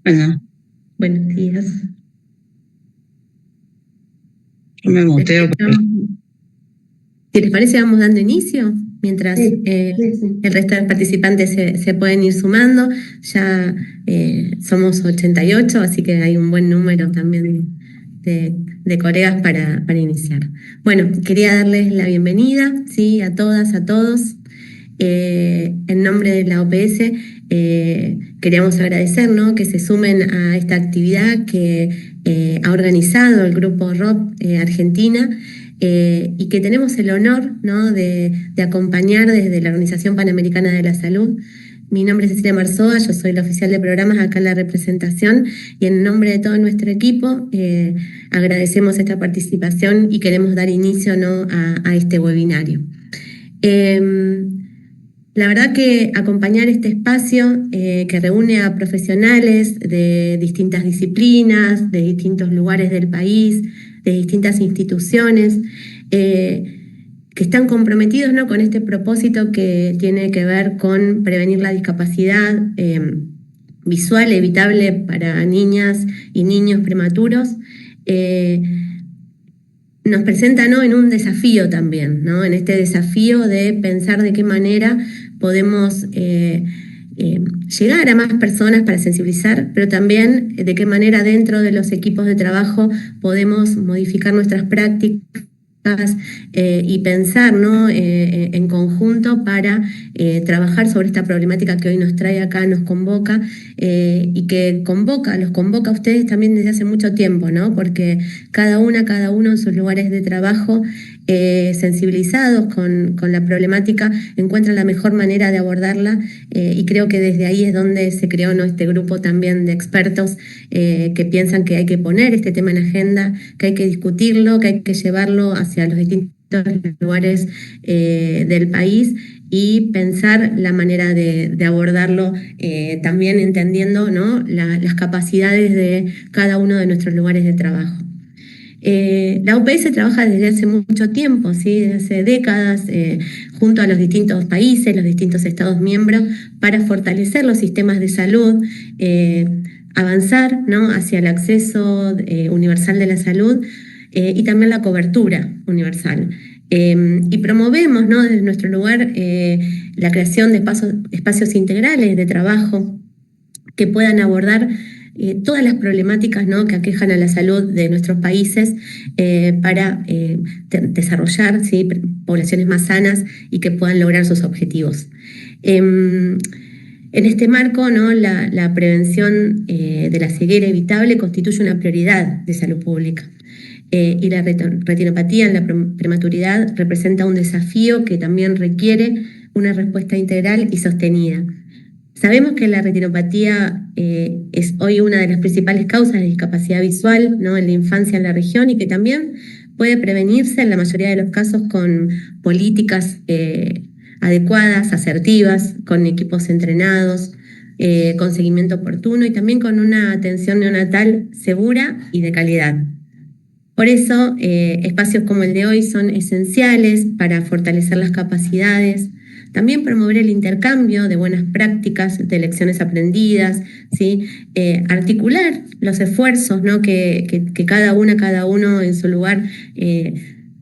Bueno, Buenos días. yo me muteo. Si les parece, vamos dando inicio mientras Sí. el resto de participantes se pueden ir sumando. Ya somos 88, así que hay un buen número también de colegas para iniciar. Bueno, quería darles la bienvenida, ¿sí? A todas, a todos. En nombre de la OPS, queríamos agradecer, ¿no?, que se sumen a esta actividad que ha organizado el Grupo ROP Argentina, y que tenemos el honor, ¿no?, de acompañar desde la Organización Panamericana de la Salud. Mi nombre es Cecilia Marzoa, yo soy la oficial de programas acá en la representación, y en nombre de todo nuestro equipo agradecemos esta participación y queremos dar inicio, ¿no?, a este webinario. La verdad que acompañar este espacio que reúne a profesionales de distintas disciplinas, de distintos lugares del país, de distintas instituciones, que están comprometidos, ¿no?, con este propósito que tiene que ver con prevenir la discapacidad visual evitable para niñas y niños prematuros. Nos presenta, ¿no?, en un desafío también, ¿no?, en este desafío de pensar de qué manera podemos llegar a más personas para sensibilizar, pero también de qué manera dentro de los equipos de trabajo podemos modificar nuestras prácticas y pensar, ¿no?, en conjunto para trabajar sobre esta problemática que hoy nos trae acá, nos convoca, y que los convoca a ustedes también desde hace mucho tiempo, ¿no?, porque cada uno en sus lugares de trabajo, sensibilizados con la problemática, encuentran la mejor manera de abordarla, y creo que desde ahí es donde se creó, ¿no?, este grupo también de expertos que piensan que hay que poner este tema en agenda, que hay que discutirlo, que hay que llevarlo hacia los distintos lugares del país y pensar la manera de abordarlo, también entendiendo, ¿no?, las capacidades de cada uno de nuestros lugares de trabajo. La OPS trabaja desde hace mucho tiempo, ¿sí?, desde hace décadas, junto a los distintos países, los distintos Estados miembros, para fortalecer los sistemas de salud, avanzar, ¿no?, hacia el acceso universal de la salud, y también la cobertura universal. Y promovemos, ¿no?, desde nuestro lugar la creación de espacios integrales de trabajo que puedan abordar todas las problemáticas, ¿no?, que aquejan a la salud de nuestros países, para desarrollar, ¿sí?, poblaciones más sanas y que puedan lograr sus objetivos. En este marco, ¿no?, la prevención de la ceguera evitable constituye una prioridad de salud pública. Y la retinopatía en la prematuridad representa un desafío que también requiere una respuesta integral y sostenida. Sabemos que la retinopatía es hoy una de las principales causas de discapacidad visual, ¿no?, en la infancia en la región, y que también puede prevenirse en la mayoría de los casos con políticas adecuadas, asertivas, con equipos entrenados, con seguimiento oportuno y también con una atención neonatal segura y de calidad. Por eso, espacios como el de hoy son esenciales para fortalecer las capacidades, también promover el intercambio de buenas prácticas, de lecciones aprendidas, ¿sí?, articular los esfuerzos, ¿no?, que cada uno en su lugar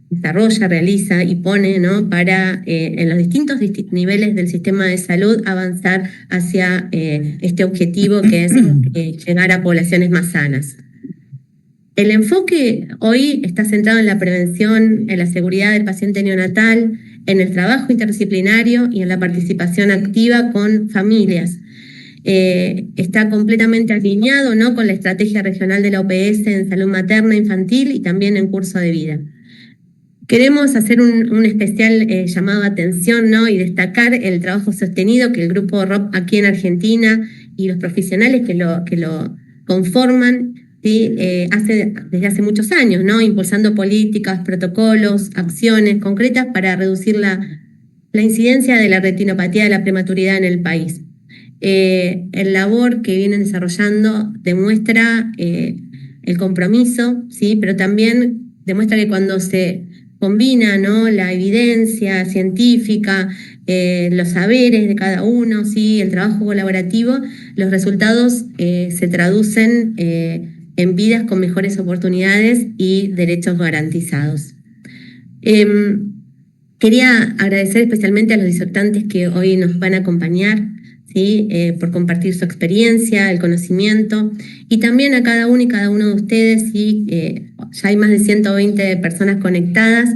desarrolla, realiza y pone, ¿no?, para en los distintos niveles del sistema de salud avanzar hacia este objetivo que es llegar a poblaciones más sanas. El enfoque hoy está centrado en la prevención, en la seguridad del paciente neonatal, en el trabajo interdisciplinario y en la participación activa con familias. Está completamente alineado, ¿no?, con la estrategia regional de la OPS en salud materna, infantil y también en curso de vida. Queremos hacer un especial llamado de atención, ¿no?, y destacar el trabajo sostenido que el Grupo ROP aquí en Argentina y los profesionales que lo conforman, ¿sí?, desde hace muchos años, ¿no?, impulsando políticas, protocolos, acciones concretas para reducir la incidencia de la retinopatía de la prematuridad en el país. El labor que vienen desarrollando demuestra el compromiso, ¿sí?, pero también demuestra que cuando se combina, ¿no?, la evidencia científica, los saberes de cada uno, ¿sí?, el trabajo colaborativo, los resultados se traducen en vidas con mejores oportunidades y derechos garantizados. Quería agradecer especialmente a los disertantes que hoy nos van a acompañar, ¿sí?, por compartir su experiencia, el conocimiento, y también a cada uno y cada uno de ustedes, ¿sí? Ya hay más de 120 personas conectadas,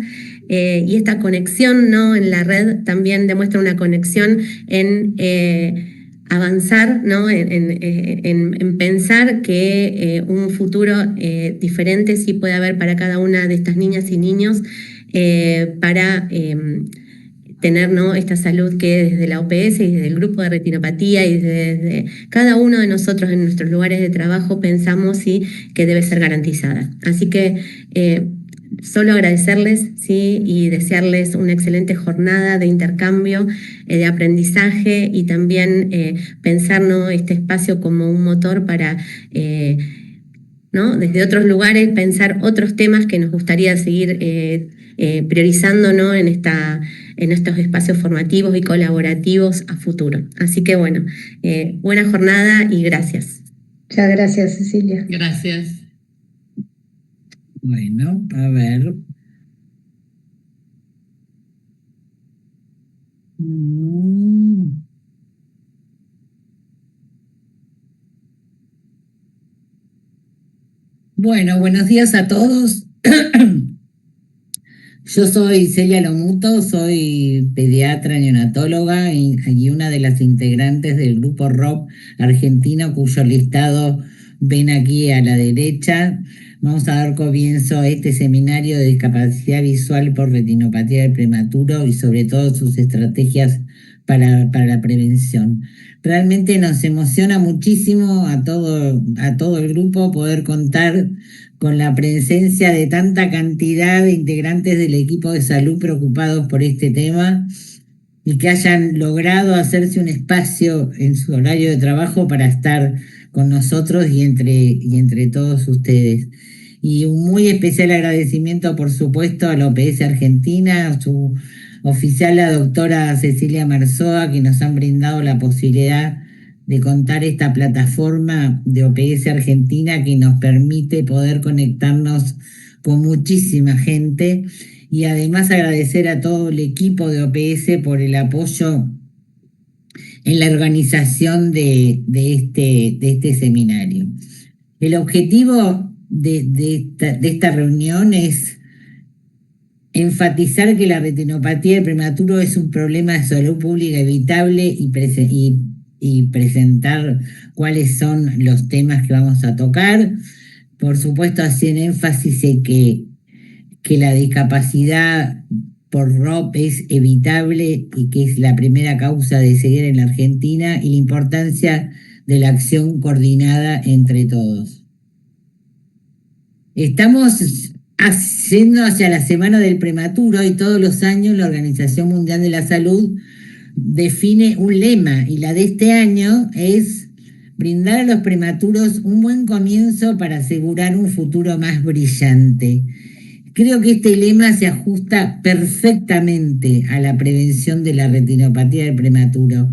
y esta conexión, ¿no?, en la red también demuestra una conexión en avanzar, ¿no?, en pensar que un futuro diferente sí puede haber para cada una de estas niñas y niños, para tener, ¿no?, esta salud que desde la OPS y desde el grupo de retinopatía y desde cada uno de nosotros en nuestros lugares de trabajo pensamos, ¿sí?, que debe ser garantizada. Así que solo agradecerles, ¿sí?, y desearles una excelente jornada de intercambio, de aprendizaje, y también pensar, ¿no?, este espacio como un motor para ¿no?, desde otros lugares pensar otros temas que nos gustaría seguir priorizando, ¿no?, en estos espacios formativos y colaborativos a futuro. Así que bueno, buena jornada y gracias. Muchas gracias, Cecilia. Gracias. Bueno, a ver. Bueno, buenos días a todos. Yo soy Celia Lomuto, soy pediatra neonatóloga y una de las integrantes del grupo ROP argentino, cuyo listado ven aquí a la derecha. Vamos a dar comienzo a este seminario de discapacidad visual por retinopatía del prematuro y sobre todo sus estrategias para la prevención. Realmente nos emociona muchísimo a todo el grupo poder contar con la presencia de tanta cantidad de integrantes del equipo de salud preocupados por este tema y que hayan logrado hacerse un espacio en su horario de trabajo para estar con nosotros y entre todos ustedes. Y un muy especial agradecimiento, por supuesto, a la OPS Argentina, a su oficial, la doctora Cecilia Marzoa, que nos han brindado la posibilidad de contar esta plataforma de OPS Argentina que nos permite poder conectarnos con muchísima gente, y además agradecer a todo el equipo de OPS por el apoyo en la organización de este seminario. El objetivo de esta reunión es enfatizar que la retinopatía del prematuro es un problema de salud pública evitable y presentar cuáles son los temas que vamos a tocar. Por supuesto, hacer énfasis en que la discapacidad por ROP es evitable y que es la primera causa de ceguera en la Argentina, y la importancia de la acción coordinada entre todos. Estamos haciendo hacia la Semana del Prematuro y todos los años la Organización Mundial de la Salud define un lema, y la de este año es brindar a los prematuros un buen comienzo para asegurar un futuro más brillante. Creo que este lema se ajusta perfectamente a la prevención de la retinopatía del prematuro,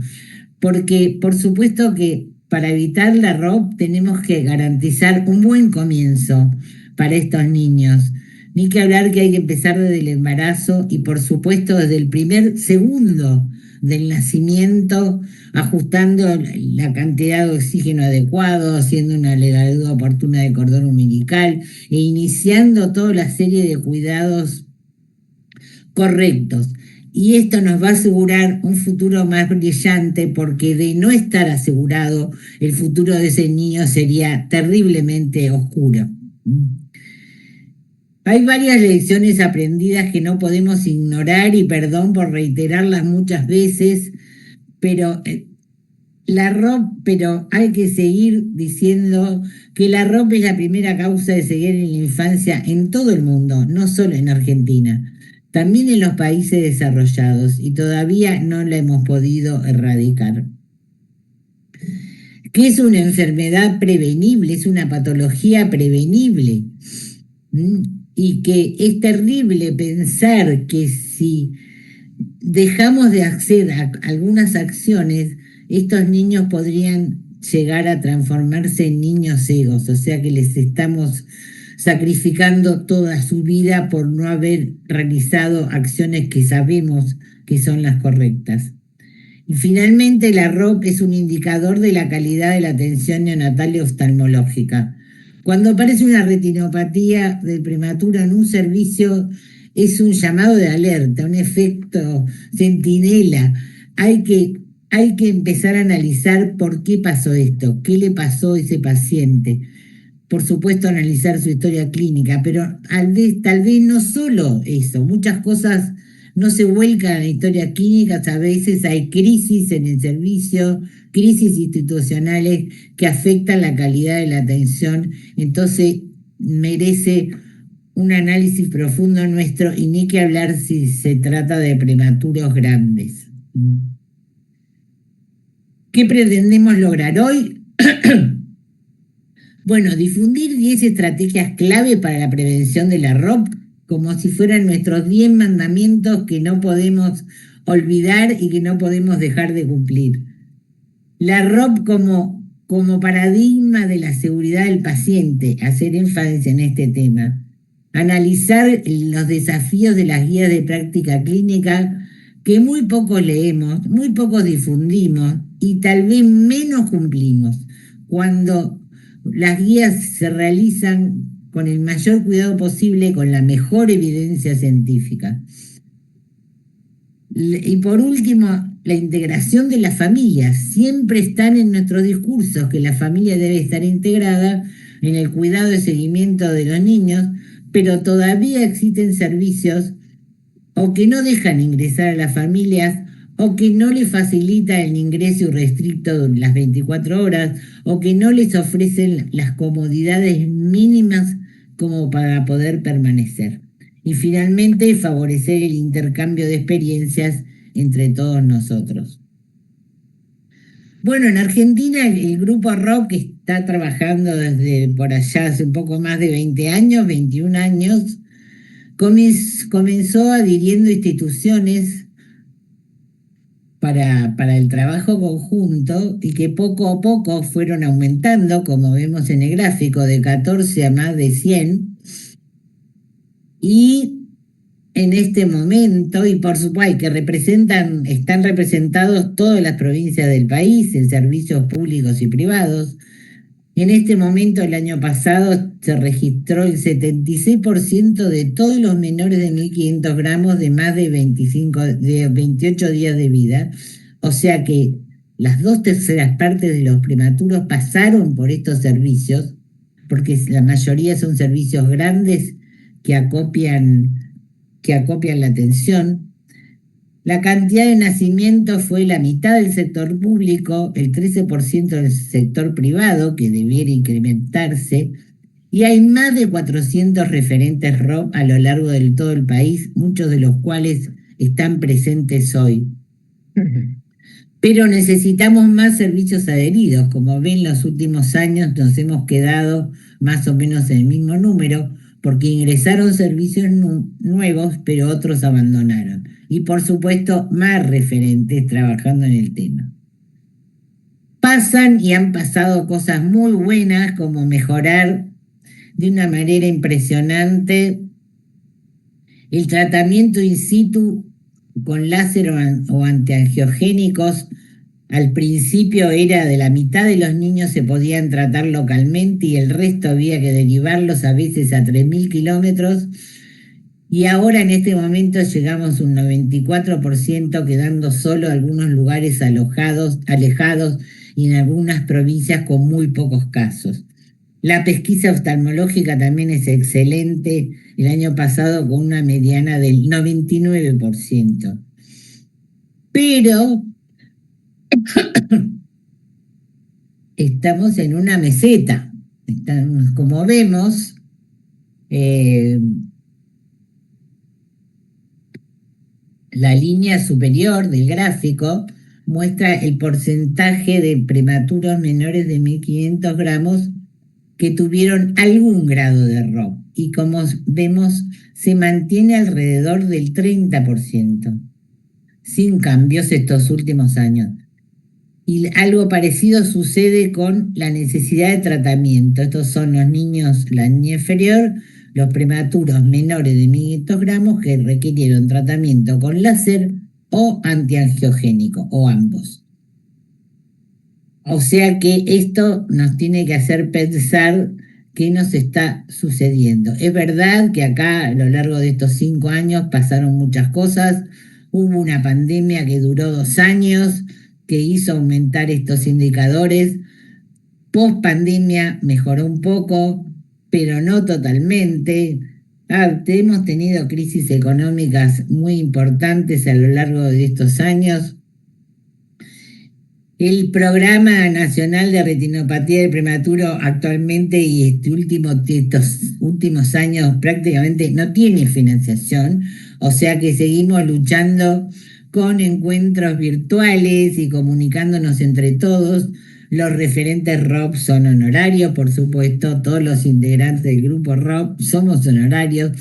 porque por supuesto que para evitar la ROP tenemos que garantizar un buen comienzo para estos niños. Ni que hablar que hay que empezar desde el embarazo y por supuesto desde el primer segundo del nacimiento, ajustando la cantidad de oxígeno adecuado, haciendo una levadura oportuna de cordón umbilical e iniciando toda la serie de cuidados correctos. Y esto nos va a asegurar un futuro más brillante, porque de no estar asegurado, el futuro de ese niño sería terriblemente oscuro. Hay varias lecciones aprendidas que no podemos ignorar, y perdón por reiterarlas muchas veces, pero hay que seguir diciendo que la ROP es la primera causa de ceguera en la infancia en todo el mundo, no solo en Argentina, también en los países desarrollados, y todavía no la hemos podido erradicar. ¿Qué es una enfermedad prevenible? Es una patología prevenible. y que es terrible pensar que si dejamos de hacer algunas acciones, estos niños podrían llegar a transformarse en niños ciegos, o sea que les estamos sacrificando toda su vida por no haber realizado acciones que sabemos que son las correctas. Y finalmente, la ROP es un indicador de la calidad de la atención neonatal y oftalmológica. Cuando aparece una retinopatía del prematuro en un servicio, es un llamado de alerta, un efecto centinela. Hay que empezar a analizar por qué pasó esto, qué le pasó a ese paciente. Por supuesto, analizar su historia clínica, pero tal vez no solo eso, muchas cosas no se vuelcan a la historia clínica, a veces hay crisis en el servicio, crisis institucionales que afectan la calidad de la atención, entonces merece un análisis profundo nuestro y ni que hablar si se trata de prematuros grandes. ¿Qué pretendemos lograr hoy? Bueno, difundir 10 estrategias clave para la prevención de la ROP, como si fueran nuestros 10 mandamientos que no podemos olvidar y que no podemos dejar de cumplir. La ROP como paradigma de la seguridad del paciente, hacer énfasis en este tema. Analizar los desafíos de las guías de práctica clínica que muy pocos leemos, muy pocos difundimos y tal vez menos cumplimos. Cuando las guías se realizan con el mayor cuidado posible, con la mejor evidencia científica. Y por último, la integración de las familias. Siempre están en nuestros discursos que la familia debe estar integrada en el cuidado y seguimiento de los niños, pero todavía existen servicios o que no dejan ingresar a las familias o que no les facilita el ingreso irrestricto las 24 horas o que no les ofrecen las comodidades mínimas como para poder permanecer. Y finalmente, favorecer el intercambio de experiencias entre todos nosotros. Bueno, en Argentina el grupo ROP está trabajando desde por allá hace un poco más de 20 años, 21 años, comenzó adhiriendo instituciones para el trabajo conjunto y que poco a poco fueron aumentando, como vemos en el gráfico, de 14 a más de 100. Y en este momento, y por supuesto que están representados todas las provincias del país en servicios públicos y privados. En este momento, el año pasado, se registró el 76% de todos los menores de 1.500 gramos de más de 28 días de vida. O sea que las 2/3 partes de los prematuros pasaron por estos servicios, porque la mayoría son servicios grandes que acopian la atención. La cantidad de nacimientos fue la mitad del sector público, el 13% del sector privado, que debiera incrementarse, y hay más de 400 referentes ROP a lo largo de todo el país, muchos de los cuales están presentes hoy. Pero necesitamos más servicios adheridos. Como ven, los últimos años nos hemos quedado más o menos en el mismo número, porque ingresaron servicios nuevos, pero otros abandonaron. Y por supuesto, más referentes trabajando en el tema. Pasan y han pasado cosas muy buenas, como mejorar de una manera impresionante el tratamiento in situ con láser o antiangiogénicos. Al principio era de la mitad de los niños se podían tratar localmente y el resto había que derivarlos a veces a 3.000 kilómetros. Y ahora en este momento llegamos a un 94%, quedando solo algunos lugares alejados y en algunas provincias con muy pocos casos. La pesquisa oftalmológica también es excelente, el año pasado con una mediana del 99%. Pero estamos en una meseta. Como vemos, la línea superior del gráfico muestra el porcentaje de prematuros menores de 1.500 gramos que tuvieron algún grado de ROP y como vemos se mantiene alrededor del 30%, sin cambios estos últimos años. Y algo parecido sucede con la necesidad de tratamiento. Estos son los niños, la niña inferior, los prematuros menores de 1.500 gramos que requirieron tratamiento con láser o antiangiogénico, o ambos. O sea que esto nos tiene que hacer pensar qué nos está sucediendo. Es verdad que acá a lo largo de estos 5 años pasaron muchas cosas. Hubo una pandemia que duró 2 años, que hizo aumentar estos indicadores. Post pandemia mejoró un poco, pero no totalmente. Hemos tenido crisis económicas muy importantes a lo largo de estos años. El Programa Nacional de Retinopatía del Prematuro actualmente y estos últimos años prácticamente no tiene financiación, o sea que seguimos luchando con encuentros virtuales y comunicándonos entre todos. Los referentes ROP son honorarios, por supuesto, todos los integrantes del grupo ROP somos honorarios,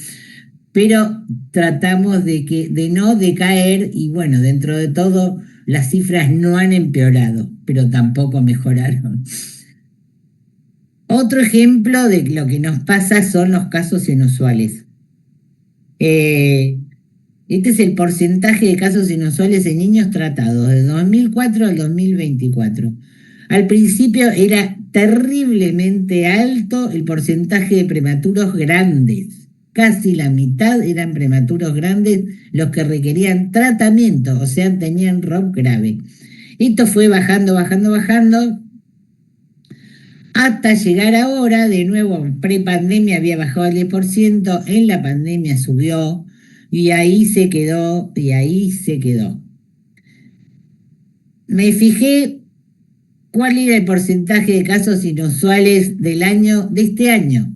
pero tratamos de no decaer y bueno, dentro de todo las cifras no han empeorado, pero tampoco mejoraron. Otro ejemplo de lo que nos pasa son los casos inusuales. Este es el porcentaje de casos inusuales en niños tratados de 2004 al 2024. Al principio era terriblemente alto el porcentaje de prematuros grandes. Casi la mitad eran prematuros grandes los que requerían tratamiento, o sea, tenían ROP grave. Esto fue bajando, hasta llegar ahora, de nuevo, pre-pandemia había bajado al 10%, en la pandemia subió, y ahí se quedó. Me fijé cuál era el porcentaje de casos inusuales de este año,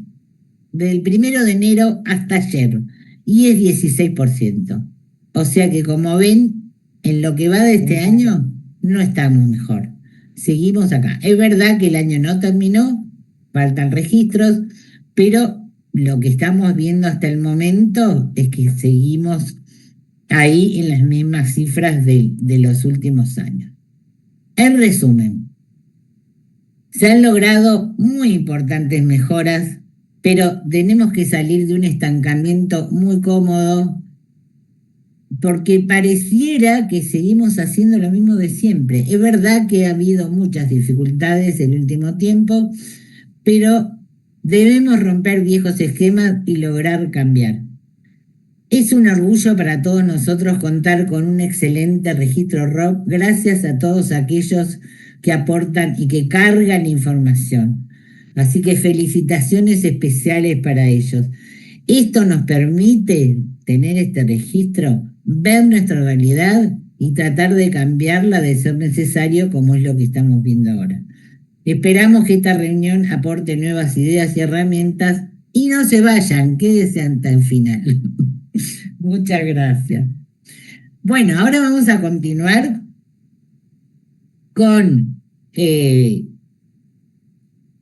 del 1 de enero hasta ayer, y es 16%. O sea que como ven, en lo que va de este año, no estamos mejor. Seguimos acá. Es verdad que el año no terminó, faltan registros, pero lo que estamos viendo hasta el momento es que seguimos ahí en las mismas cifras de los últimos años. En resumen, se han logrado muy importantes mejoras, pero tenemos que salir de un estancamiento muy cómodo porque pareciera que seguimos haciendo lo mismo de siempre. Es verdad que ha habido muchas dificultades en el último tiempo, pero debemos romper viejos esquemas y lograr cambiar. Es un orgullo para todos nosotros contar con un excelente registro ROP gracias a todos aquellos que aportan y que cargan información. Así que felicitaciones especiales para ellos. Esto nos permite tener este registro, ver nuestra realidad y tratar de cambiarla de ser necesario, como es lo que estamos viendo ahora. Esperamos que esta reunión aporte nuevas ideas y herramientas y no se vayan, quédense hasta el final. Muchas gracias. Bueno, ahora vamos a continuar con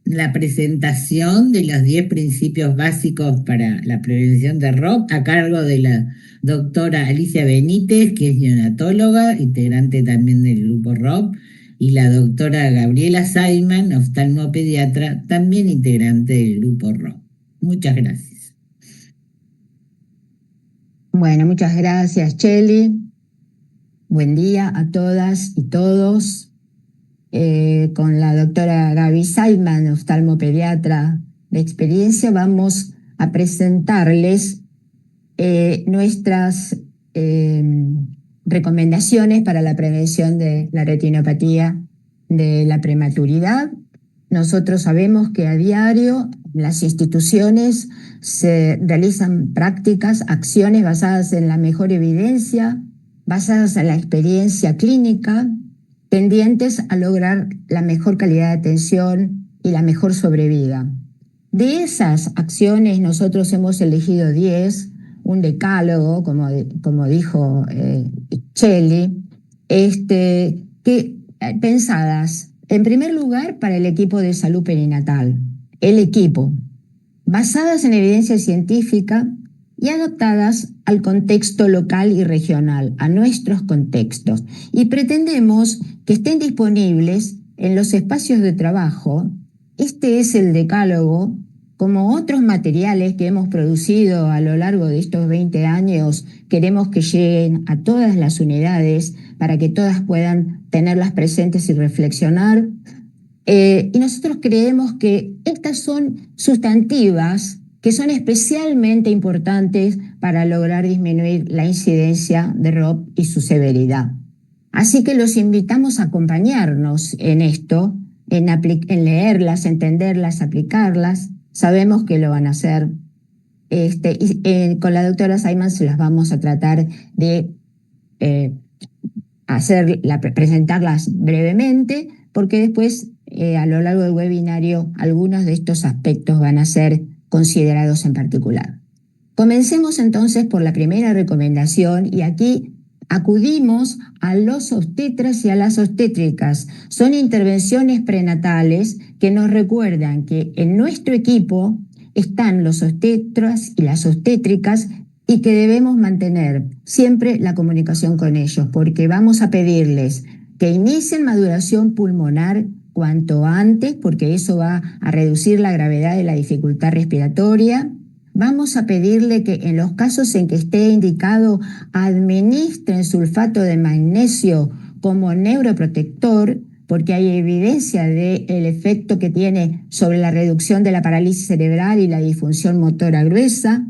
la presentación de los 10 principios básicos para la prevención de ROP a cargo de la doctora Alicia Benítez, que es neonatóloga, integrante también del grupo ROP, y la doctora Gabriela Saiman, oftalmopediatra, también integrante del grupo ROP. Muchas gracias. Bueno, muchas gracias, Cheli. Buen día a todas y todos. Con la doctora Gaby Saiman, oftalmopediatra de experiencia, vamos a presentarles nuestras recomendaciones para la prevención de la retinopatía de la prematuridad. Nosotros sabemos que a diario en las instituciones se realizan prácticas, acciones basadas en la mejor evidencia, basadas en la experiencia clínica, tendientes a lograr la mejor calidad de atención y la mejor sobrevida. De esas acciones nosotros hemos elegido 10, un decálogo, como dijo Cheli, pensadas en primer lugar para el equipo de salud perinatal. el equipo, basadas en evidencia científica y adaptadas al contexto local y regional, a nuestros contextos. Y pretendemos que estén disponibles en los espacios de trabajo. Este es el decálogo, como otros materiales que hemos producido a lo largo de estos 20 años, queremos que lleguen a todas las unidades para que todas puedan tenerlas presentes y reflexionar. Y nosotros creemos que estas son sustantivas que son especialmente importantes para lograr disminuir la incidencia de ROP y su severidad. Así que los invitamos a acompañarnos en esto, en leerlas, entenderlas, aplicarlas. Sabemos que lo van a hacer. Con la doctora Saiman se las vamos a tratar de presentarlas brevemente, porque después, a lo largo del webinario, algunos de estos aspectos van a ser considerados en particular. Comencemos entonces por la primera recomendación, y aquí acudimos a los obstetras y a las obstétricas. Son intervenciones prenatales que nos recuerdan que en nuestro equipo están los obstetras y las obstétricas y que debemos mantener siempre la comunicación con ellos, porque vamos a pedirles que inicien maduración pulmonar cuanto antes, porque eso va a reducir la gravedad de la dificultad respiratoria. Vamos a pedirle que en los casos en que esté indicado administren sulfato de magnesio como neuroprotector, porque hay evidencia del efecto que tiene sobre la reducción de la parálisis cerebral y la disfunción motora gruesa.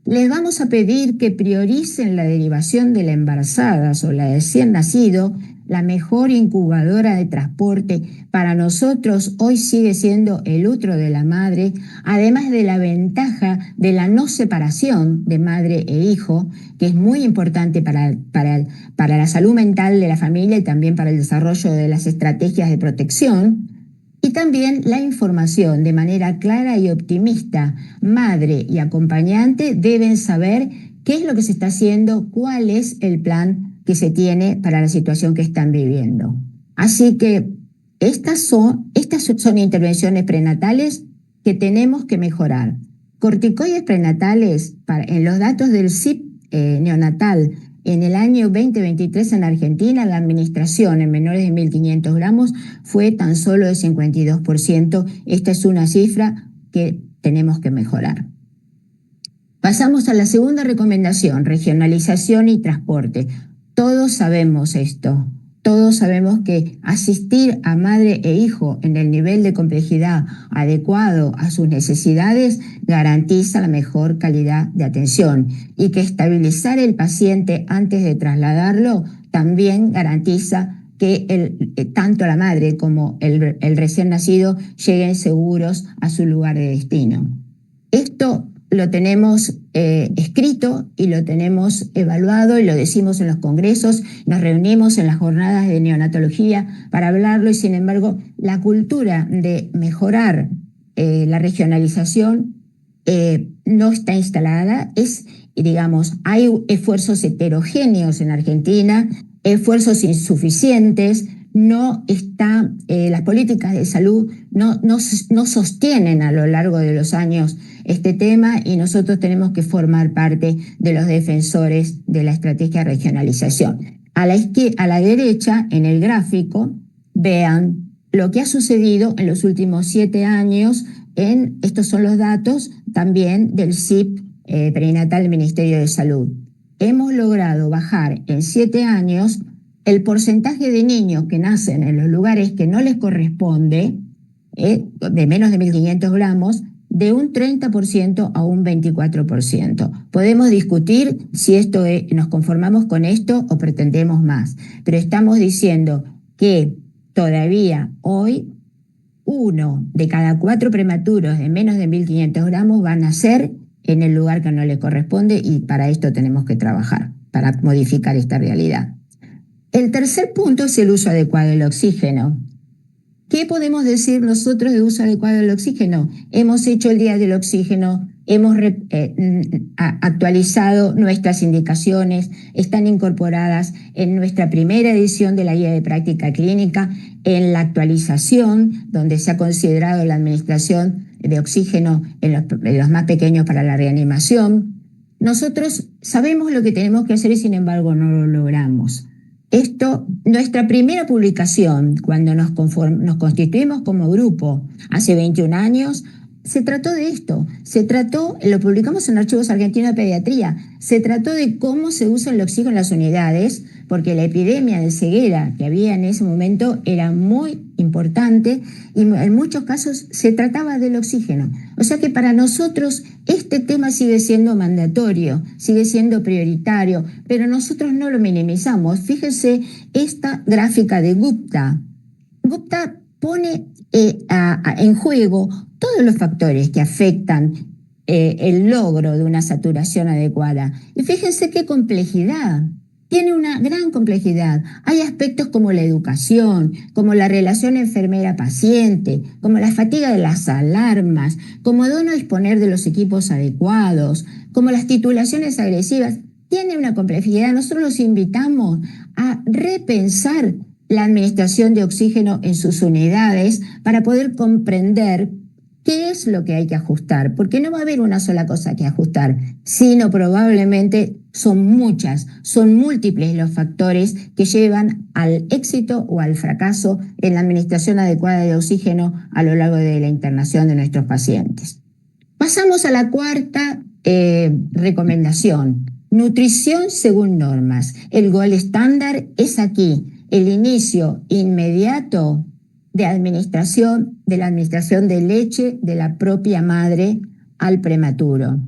Les vamos a pedir que prioricen la derivación de la embarazada o la de recién nacido. La mejor incubadora de transporte para nosotros hoy sigue siendo el útero de la madre, además de la ventaja de la no separación de madre e hijo, que es muy importante para la salud mental de la familia y también para el desarrollo de las estrategias de protección. Y también la información de manera clara y optimista. Madre y acompañante deben saber qué es lo que se está haciendo, cuál es el plan que se tiene para la situación que están viviendo. Así que estas son intervenciones prenatales que tenemos que mejorar. Corticoides prenatales, en los datos del CIP neonatal, en el año 2023 en Argentina, la administración en menores de 1.500 gramos fue tan solo de 52%. Esta es una cifra que tenemos que mejorar. Pasamos a la segunda recomendación, regionalización y transporte. Todos sabemos esto. Todos sabemos que asistir a madre e hijo en el nivel de complejidad adecuado a sus necesidades garantiza la mejor calidad de atención, y que estabilizar el paciente antes de trasladarlo también garantiza que tanto la madre como el recién nacido lleguen seguros a su lugar de destino. Esto lo tenemos escrito y lo tenemos evaluado y lo decimos en los congresos, nos reunimos en las jornadas de neonatología para hablarlo, y sin embargo la cultura de mejorar la regionalización no está instalada. Hay esfuerzos heterogéneos en Argentina, esfuerzos insuficientes. Las políticas de salud no sostienen a lo largo de los años este tema, y nosotros tenemos que formar parte de los defensores de la estrategia de regionalización. A la derecha, en el gráfico, vean lo que ha sucedido en los últimos 7 años. Estos son los datos también del CIP perinatal del Ministerio de Salud. Hemos logrado bajar en 7 años el porcentaje de niños que nacen en los lugares que no les corresponde, de menos de 1.500 gramos, de un 30% a un 24%. Podemos discutir si nos conformamos con esto o pretendemos más, pero estamos diciendo que todavía hoy 1 de cada 4 prematuros de menos de 1.500 gramos van a nacer en el lugar que no le corresponde, y para esto tenemos que trabajar, para modificar esta realidad. El tercer punto es el uso adecuado del oxígeno. ¿Qué podemos decir nosotros de uso adecuado del oxígeno? Hemos hecho el Día del Oxígeno hemos actualizado nuestras indicaciones, están incorporadas en nuestra primera edición de la guía de práctica clínica, en la actualización, donde se ha considerado la administración de oxígeno en los más pequeños para la reanimación. Nosotros sabemos lo que tenemos que hacer y sin embargo no lo logramos. Nuestra primera publicación, cuando nos constituimos como grupo hace 21 años, se trató de esto, lo publicamos en Archivos Argentinos de Pediatría, se trató de cómo se usa el oxígeno en las unidades, porque la epidemia de ceguera que había en ese momento era muy importante y en muchos casos se trataba del oxígeno. O sea que para nosotros este tema sigue siendo mandatorio, sigue siendo prioritario, pero nosotros no lo minimizamos. Fíjense esta gráfica de Gupta. Gupta pone en juego todos los factores que afectan el logro de una saturación adecuada. Y fíjense qué complejidad. Tiene una gran complejidad. Hay aspectos como la educación, como la relación enfermera-paciente, como la fatiga de las alarmas, como no disponer de los equipos adecuados, como las titulaciones agresivas. Tiene una complejidad. Nosotros los invitamos a repensar la administración de oxígeno en sus unidades para poder comprender qué es lo que hay que ajustar, porque no va a haber una sola cosa que ajustar, sino probablemente son múltiples los factores que llevan al éxito o al fracaso en la administración adecuada de oxígeno a lo largo de la internación de nuestros pacientes. Pasamos a la cuarta recomendación, nutrición según normas. El gold estándar es aquí, el inicio inmediato de la administración de leche de la propia madre al prematuro.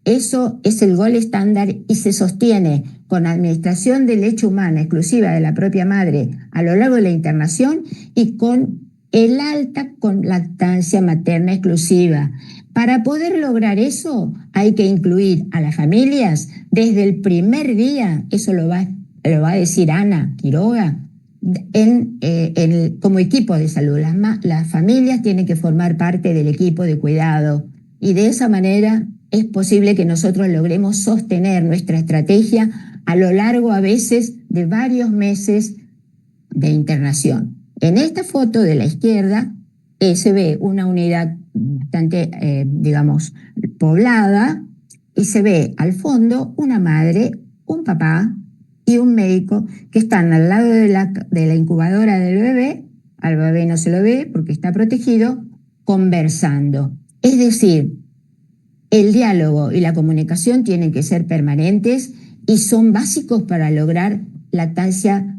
Eso es el gold estándar y se sostiene con administración de leche humana exclusiva de la propia madre a lo largo de la internación y con el alta con lactancia materna exclusiva. Para poder lograr eso hay que incluir a las familias desde el primer día, eso lo va a decir Ana Quiroga, como equipo de salud. Las familias tienen que formar parte del equipo de cuidado y de esa manera es posible que nosotros logremos sostener nuestra estrategia a lo largo a veces de varios meses de internación. En esta foto de la izquierda se ve una unidad bastante, poblada y se ve al fondo una madre, un papá y un médico que están al lado de la incubadora del bebé. Al bebé no se lo ve porque está protegido, conversando. Es decir, el diálogo y la comunicación tienen que ser permanentes y son básicos para lograr lactancia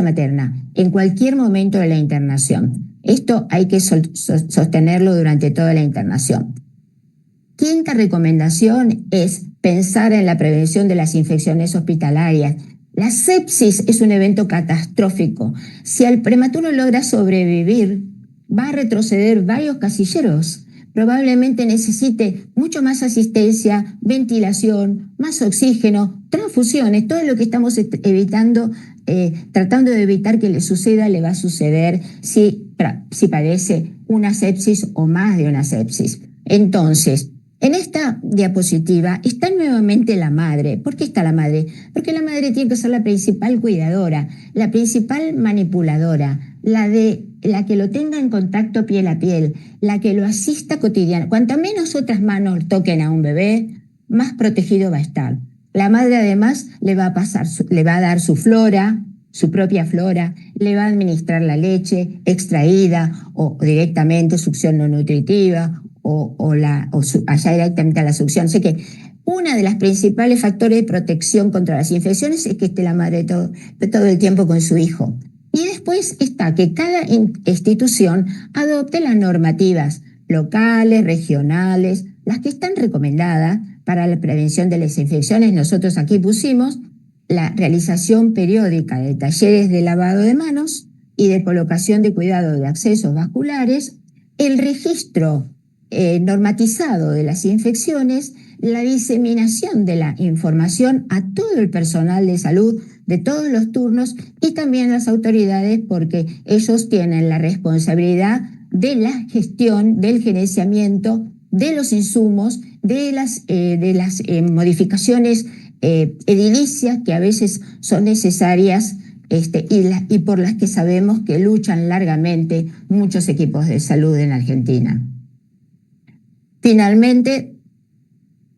materna en cualquier momento de la internación. Esto hay que sostenerlo durante toda la internación. Quinta recomendación es pensar en la prevención de las infecciones hospitalarias. La sepsis es un evento catastrófico. Si el prematuro logra sobrevivir, va a retroceder varios casilleros. Probablemente necesite mucho más asistencia, ventilación, más oxígeno, transfusiones, todo lo que estamos evitando, tratando de evitar que le suceda, le va a suceder si padece una sepsis o más de una sepsis. Entonces, en esta diapositiva está nuevamente la madre. ¿Por qué está la madre? Porque la madre tiene que ser la principal cuidadora, la principal manipuladora, la que lo tenga en contacto piel a piel, la que lo asista cotidianamente. Cuanto menos otras manos toquen a un bebé, más protegido va a estar. La madre además le va a dar su flora, su propia flora, le va a administrar la leche extraída o directamente succión no nutritiva allá directamente a la succión. Así que uno de los principales factores de protección contra las infecciones es que esté la madre todo el tiempo con su hijo. Y después está que cada institución adopte las normativas locales, regionales, las que están recomendadas para la prevención de las infecciones. Nosotros aquí pusimos la realización periódica de talleres de lavado de manos y de colocación de cuidado de accesos vasculares, el registro normatizado de las infecciones, la diseminación de la información a todo el personal de salud de todos los turnos y también las autoridades, porque ellos tienen la responsabilidad de la gestión, del gerenciamiento de los insumos, de las modificaciones edilicias que a veces son necesarias y por las que sabemos que luchan largamente muchos equipos de salud en Argentina. Finalmente,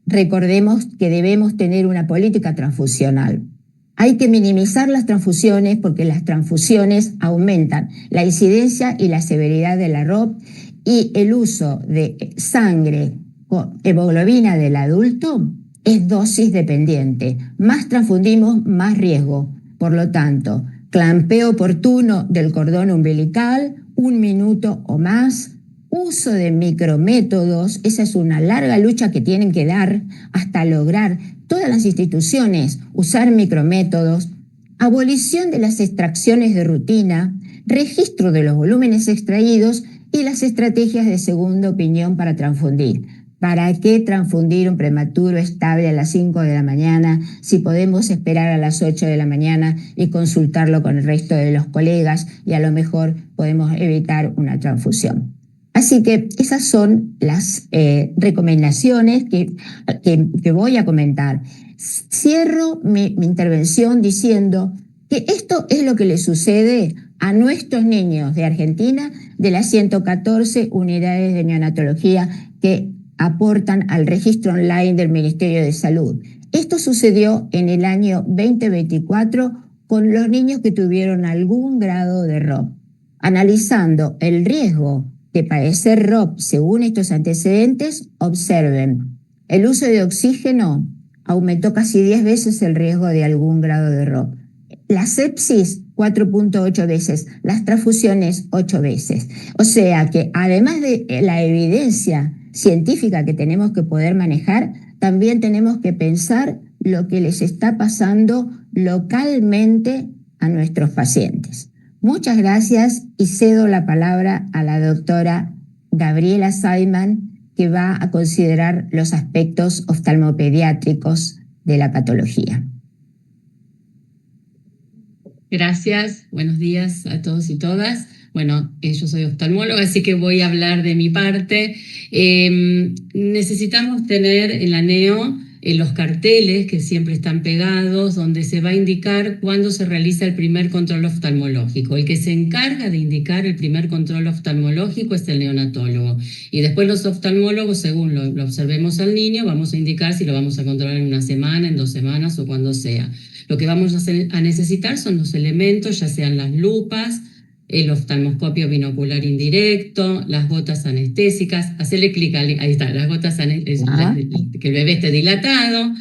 recordemos que debemos tener una política transfusional. Hay que minimizar las transfusiones porque las transfusiones aumentan la incidencia y la severidad de la ROP, y el uso de sangre con hemoglobina del adulto es dosis dependiente. Más transfundimos, más riesgo. Por lo tanto, clampeo oportuno del cordón umbilical, 1 minuto o más, uso de micrométodos, esa es una larga lucha que tienen que dar hasta lograr todas las instituciones usar micrométodos, abolición de las extracciones de rutina, registro de los volúmenes extraídos y las estrategias de segunda opinión para transfundir. ¿Para qué transfundir un prematuro estable a las 5 de la mañana si podemos esperar a las 8 de la mañana y consultarlo con el resto de los colegas y a lo mejor podemos evitar una transfusión? Así que esas son las recomendaciones que voy a comentar. Cierro mi intervención diciendo que esto es lo que le sucede a nuestros niños de Argentina de las 114 unidades de neonatología que aportan al registro online del Ministerio de Salud. Esto sucedió en el año 2024 con los niños que tuvieron algún grado de ROP. Analizando el riesgo de padecer ROP según estos antecedentes, observen, el uso de oxígeno aumentó casi 10 veces el riesgo de algún grado de ROP. La sepsis, 4.8 veces, las transfusiones, 8 veces. O sea que además de la evidencia científica que tenemos que poder manejar, también tenemos que pensar lo que les está pasando localmente a nuestros pacientes. Muchas gracias y cedo la palabra a la doctora Gabriela Saiman, que va a considerar los aspectos oftalmopediátricos de la patología. Gracias, buenos días a todos y todas. Bueno, yo soy oftalmóloga, así que voy a hablar de mi parte. Necesitamos tener en la neo los carteles que siempre están pegados, donde se va a indicar cuándo se realiza el primer control oftalmológico. El que se encarga de indicar el primer control oftalmológico es el neonatólogo. Y después los oftalmólogos, según lo observemos al niño, vamos a indicar si lo vamos a controlar en 1 semana, en 2 semanas o cuando sea. Lo que vamos a necesitar son los elementos, ya sean las lupas, el oftalmoscopio binocular indirecto, las gotas anestésicas, hacerle clic, ahí está, las gotas anestésicas, que el bebé esté dilatado,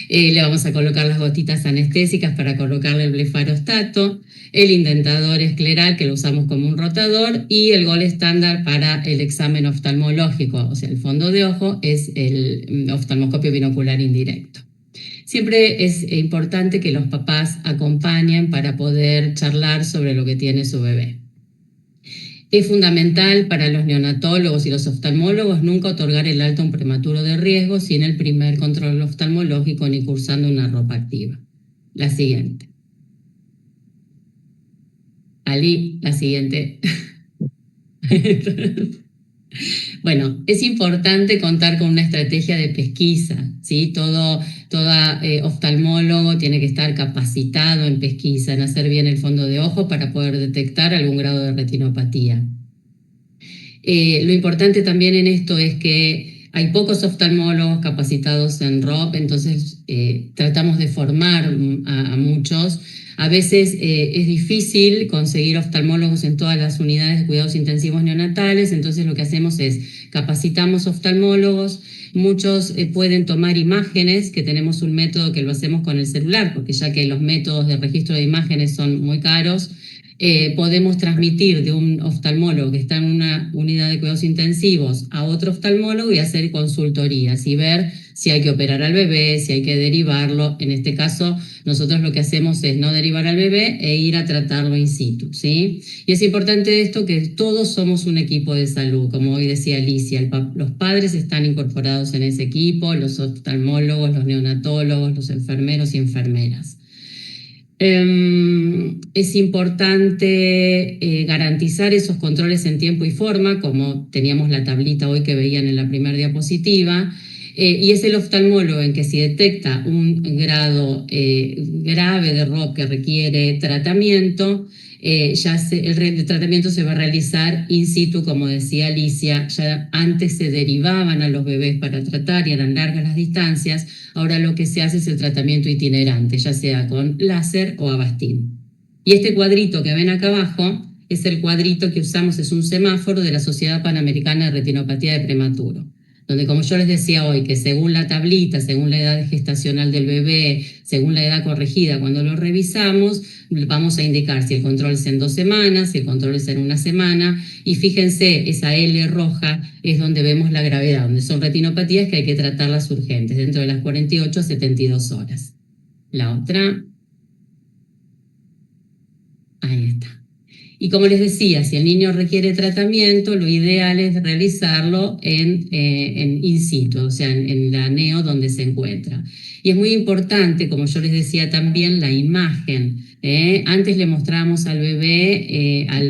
le vamos a colocar las gotitas anestésicas para colocarle el blefarostato, el indentador escleral que lo usamos como un rotador y el gol estándar para el examen oftalmológico, o sea, el fondo de ojo es el oftalmoscopio binocular indirecto. Siempre es importante que los papás acompañen para poder charlar sobre lo que tiene su bebé. Es fundamental para los neonatólogos y los oftalmólogos nunca otorgar el alta a un prematuro de riesgo sin el primer control oftalmológico ni cursando una ropa activa. La siguiente. Ali, la siguiente. Bueno, es importante contar con una estrategia de pesquisa, ¿sí? Todo oftalmólogo tiene que estar capacitado en pesquisa, en hacer bien el fondo de ojo para poder detectar algún grado de retinopatía. Lo importante también en esto es que hay pocos oftalmólogos capacitados en ROP, entonces tratamos de formar a muchos. A veces es difícil conseguir oftalmólogos en todas las unidades de cuidados intensivos neonatales, entonces lo que hacemos es capacitamos oftalmólogos, muchos pueden tomar imágenes, que tenemos un método que lo hacemos con el celular, porque ya que los métodos de registro de imágenes son muy caros, podemos transmitir de un oftalmólogo que está en una unidad de cuidados intensivos a otro oftalmólogo y hacer consultorías y ver si hay que operar al bebé, si hay que derivarlo. En este caso, nosotros lo que hacemos es no derivar al bebé e ir a tratarlo in situ, ¿sí? Y es importante esto que todos somos un equipo de salud, como hoy decía Alicia, los padres están incorporados en ese equipo, los oftalmólogos, los neonatólogos, los enfermeros y enfermeras. Es importante garantizar esos controles en tiempo y forma, como teníamos la tablita hoy que veían en la primera diapositiva, y es el oftalmólogo en que si detecta un grado grave de ROP que requiere tratamiento, el tratamiento se va a realizar in situ, como decía Alicia. Ya antes se derivaban a los bebés para tratar y eran largas las distancias. Ahora lo que se hace es el tratamiento itinerante, ya sea con láser o Avastin. Y este cuadrito que ven acá abajo es el cuadrito que usamos, es un semáforo de la Sociedad Panamericana de Retinopatía de Prematuro, donde, como yo les decía hoy, que según la tablita, según la edad gestacional del bebé, según la edad corregida, cuando lo revisamos, vamos a indicar si el control es en 2 semanas, si el control es en 1 semana, y fíjense, esa L roja es donde vemos la gravedad, donde son retinopatías que hay que tratarlas urgentes, dentro de las 48 a 72 horas. La otra, ahí está. Y como les decía, si el niño requiere tratamiento, lo ideal es realizarlo en in situ, o sea, en la neo donde se encuentra. Y es muy importante, como yo les decía también, la imagen. Antes le mostrábamos al bebé, a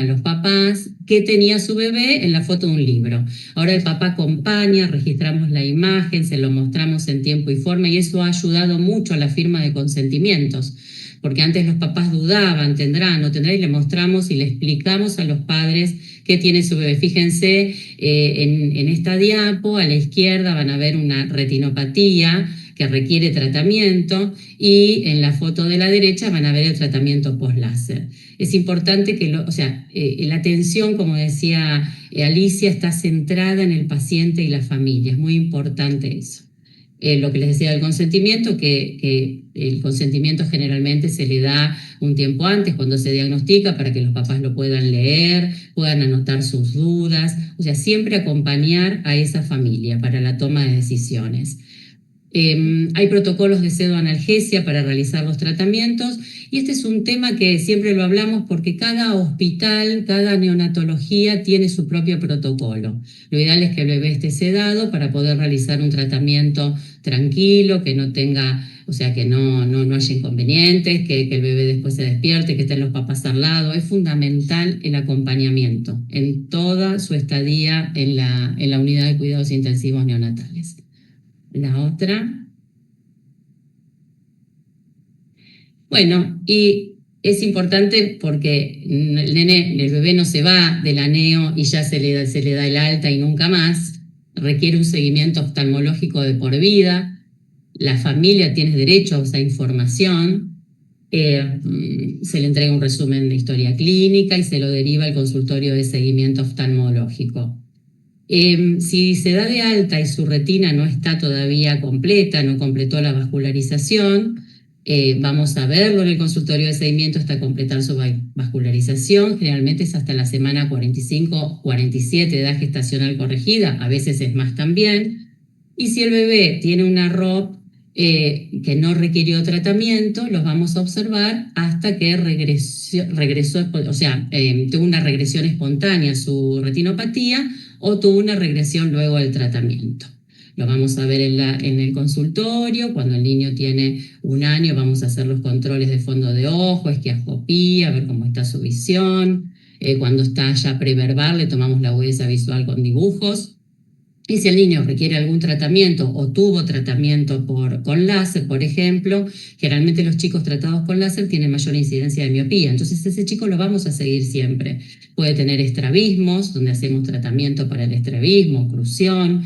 los papás, qué tenía su bebé en la foto de un libro. Ahora el papá acompaña, registramos la imagen, se lo mostramos en tiempo y forma, y eso ha ayudado mucho a la firma de consentimientos. Porque antes los papás dudaban, tendrá, no tendrá, y le mostramos y le explicamos a los padres qué tiene su bebé. Fíjense, en esta diapo a la izquierda van a ver una retinopatía que requiere tratamiento, y en la foto de la derecha van a ver el tratamiento post-láser. Es importante que, la atención, como decía Alicia, está centrada en el paciente y la familia. Es muy importante eso. Lo que les decía del consentimiento, que el consentimiento generalmente se le da un tiempo antes, cuando se diagnostica, para que los papás lo puedan leer, puedan anotar sus dudas, o sea, siempre acompañar a esa familia para la toma de decisiones. Hay protocolos de pseudoanalgesia para realizar los tratamientos, y este es un tema que siempre lo hablamos porque cada hospital, cada neonatología tiene su propio protocolo. Lo ideal es que el bebé esté sedado para poder realizar un tratamiento tranquilo, que no tenga, o sea, que no haya inconvenientes, que el bebé después se despierte, que estén los papás al lado. Es fundamental el acompañamiento en toda su estadía en la unidad de cuidados intensivos neonatales. La otra. Bueno, y es importante porque el bebé no se va de la neo y ya se le da el alta y nunca más. Requiere un seguimiento oftalmológico de por vida. La familia tiene derecho a esa información. Se le entrega un resumen de historia clínica y se lo deriva al consultorio de seguimiento oftalmológico. Si se da de alta y su retina no está todavía completa, no completó la vascularización, vamos a verlo en el consultorio de seguimiento hasta completar su vascularización. Generalmente es hasta la semana 45-47 de edad gestacional corregida, a veces es más también. Y si el bebé tiene una ROP que no requirió tratamiento, los vamos a observar hasta que regresó, o sea, tuvo una regresión espontánea su retinopatía o tuvo una regresión luego del tratamiento. Lo vamos a ver en el consultorio. Cuando el niño tiene 1 año, vamos a hacer los controles de fondo de ojo, esquiascopía, a ver cómo está su visión. Cuando está ya preverbal, le tomamos la agudeza visual con dibujos. Y si el niño requiere algún tratamiento o tuvo tratamiento con láser, por ejemplo, generalmente los chicos tratados con láser tienen mayor incidencia de miopía, entonces ese chico lo vamos a seguir siempre. Puede tener estrabismos, donde hacemos tratamiento para el estrabismo, oclusión,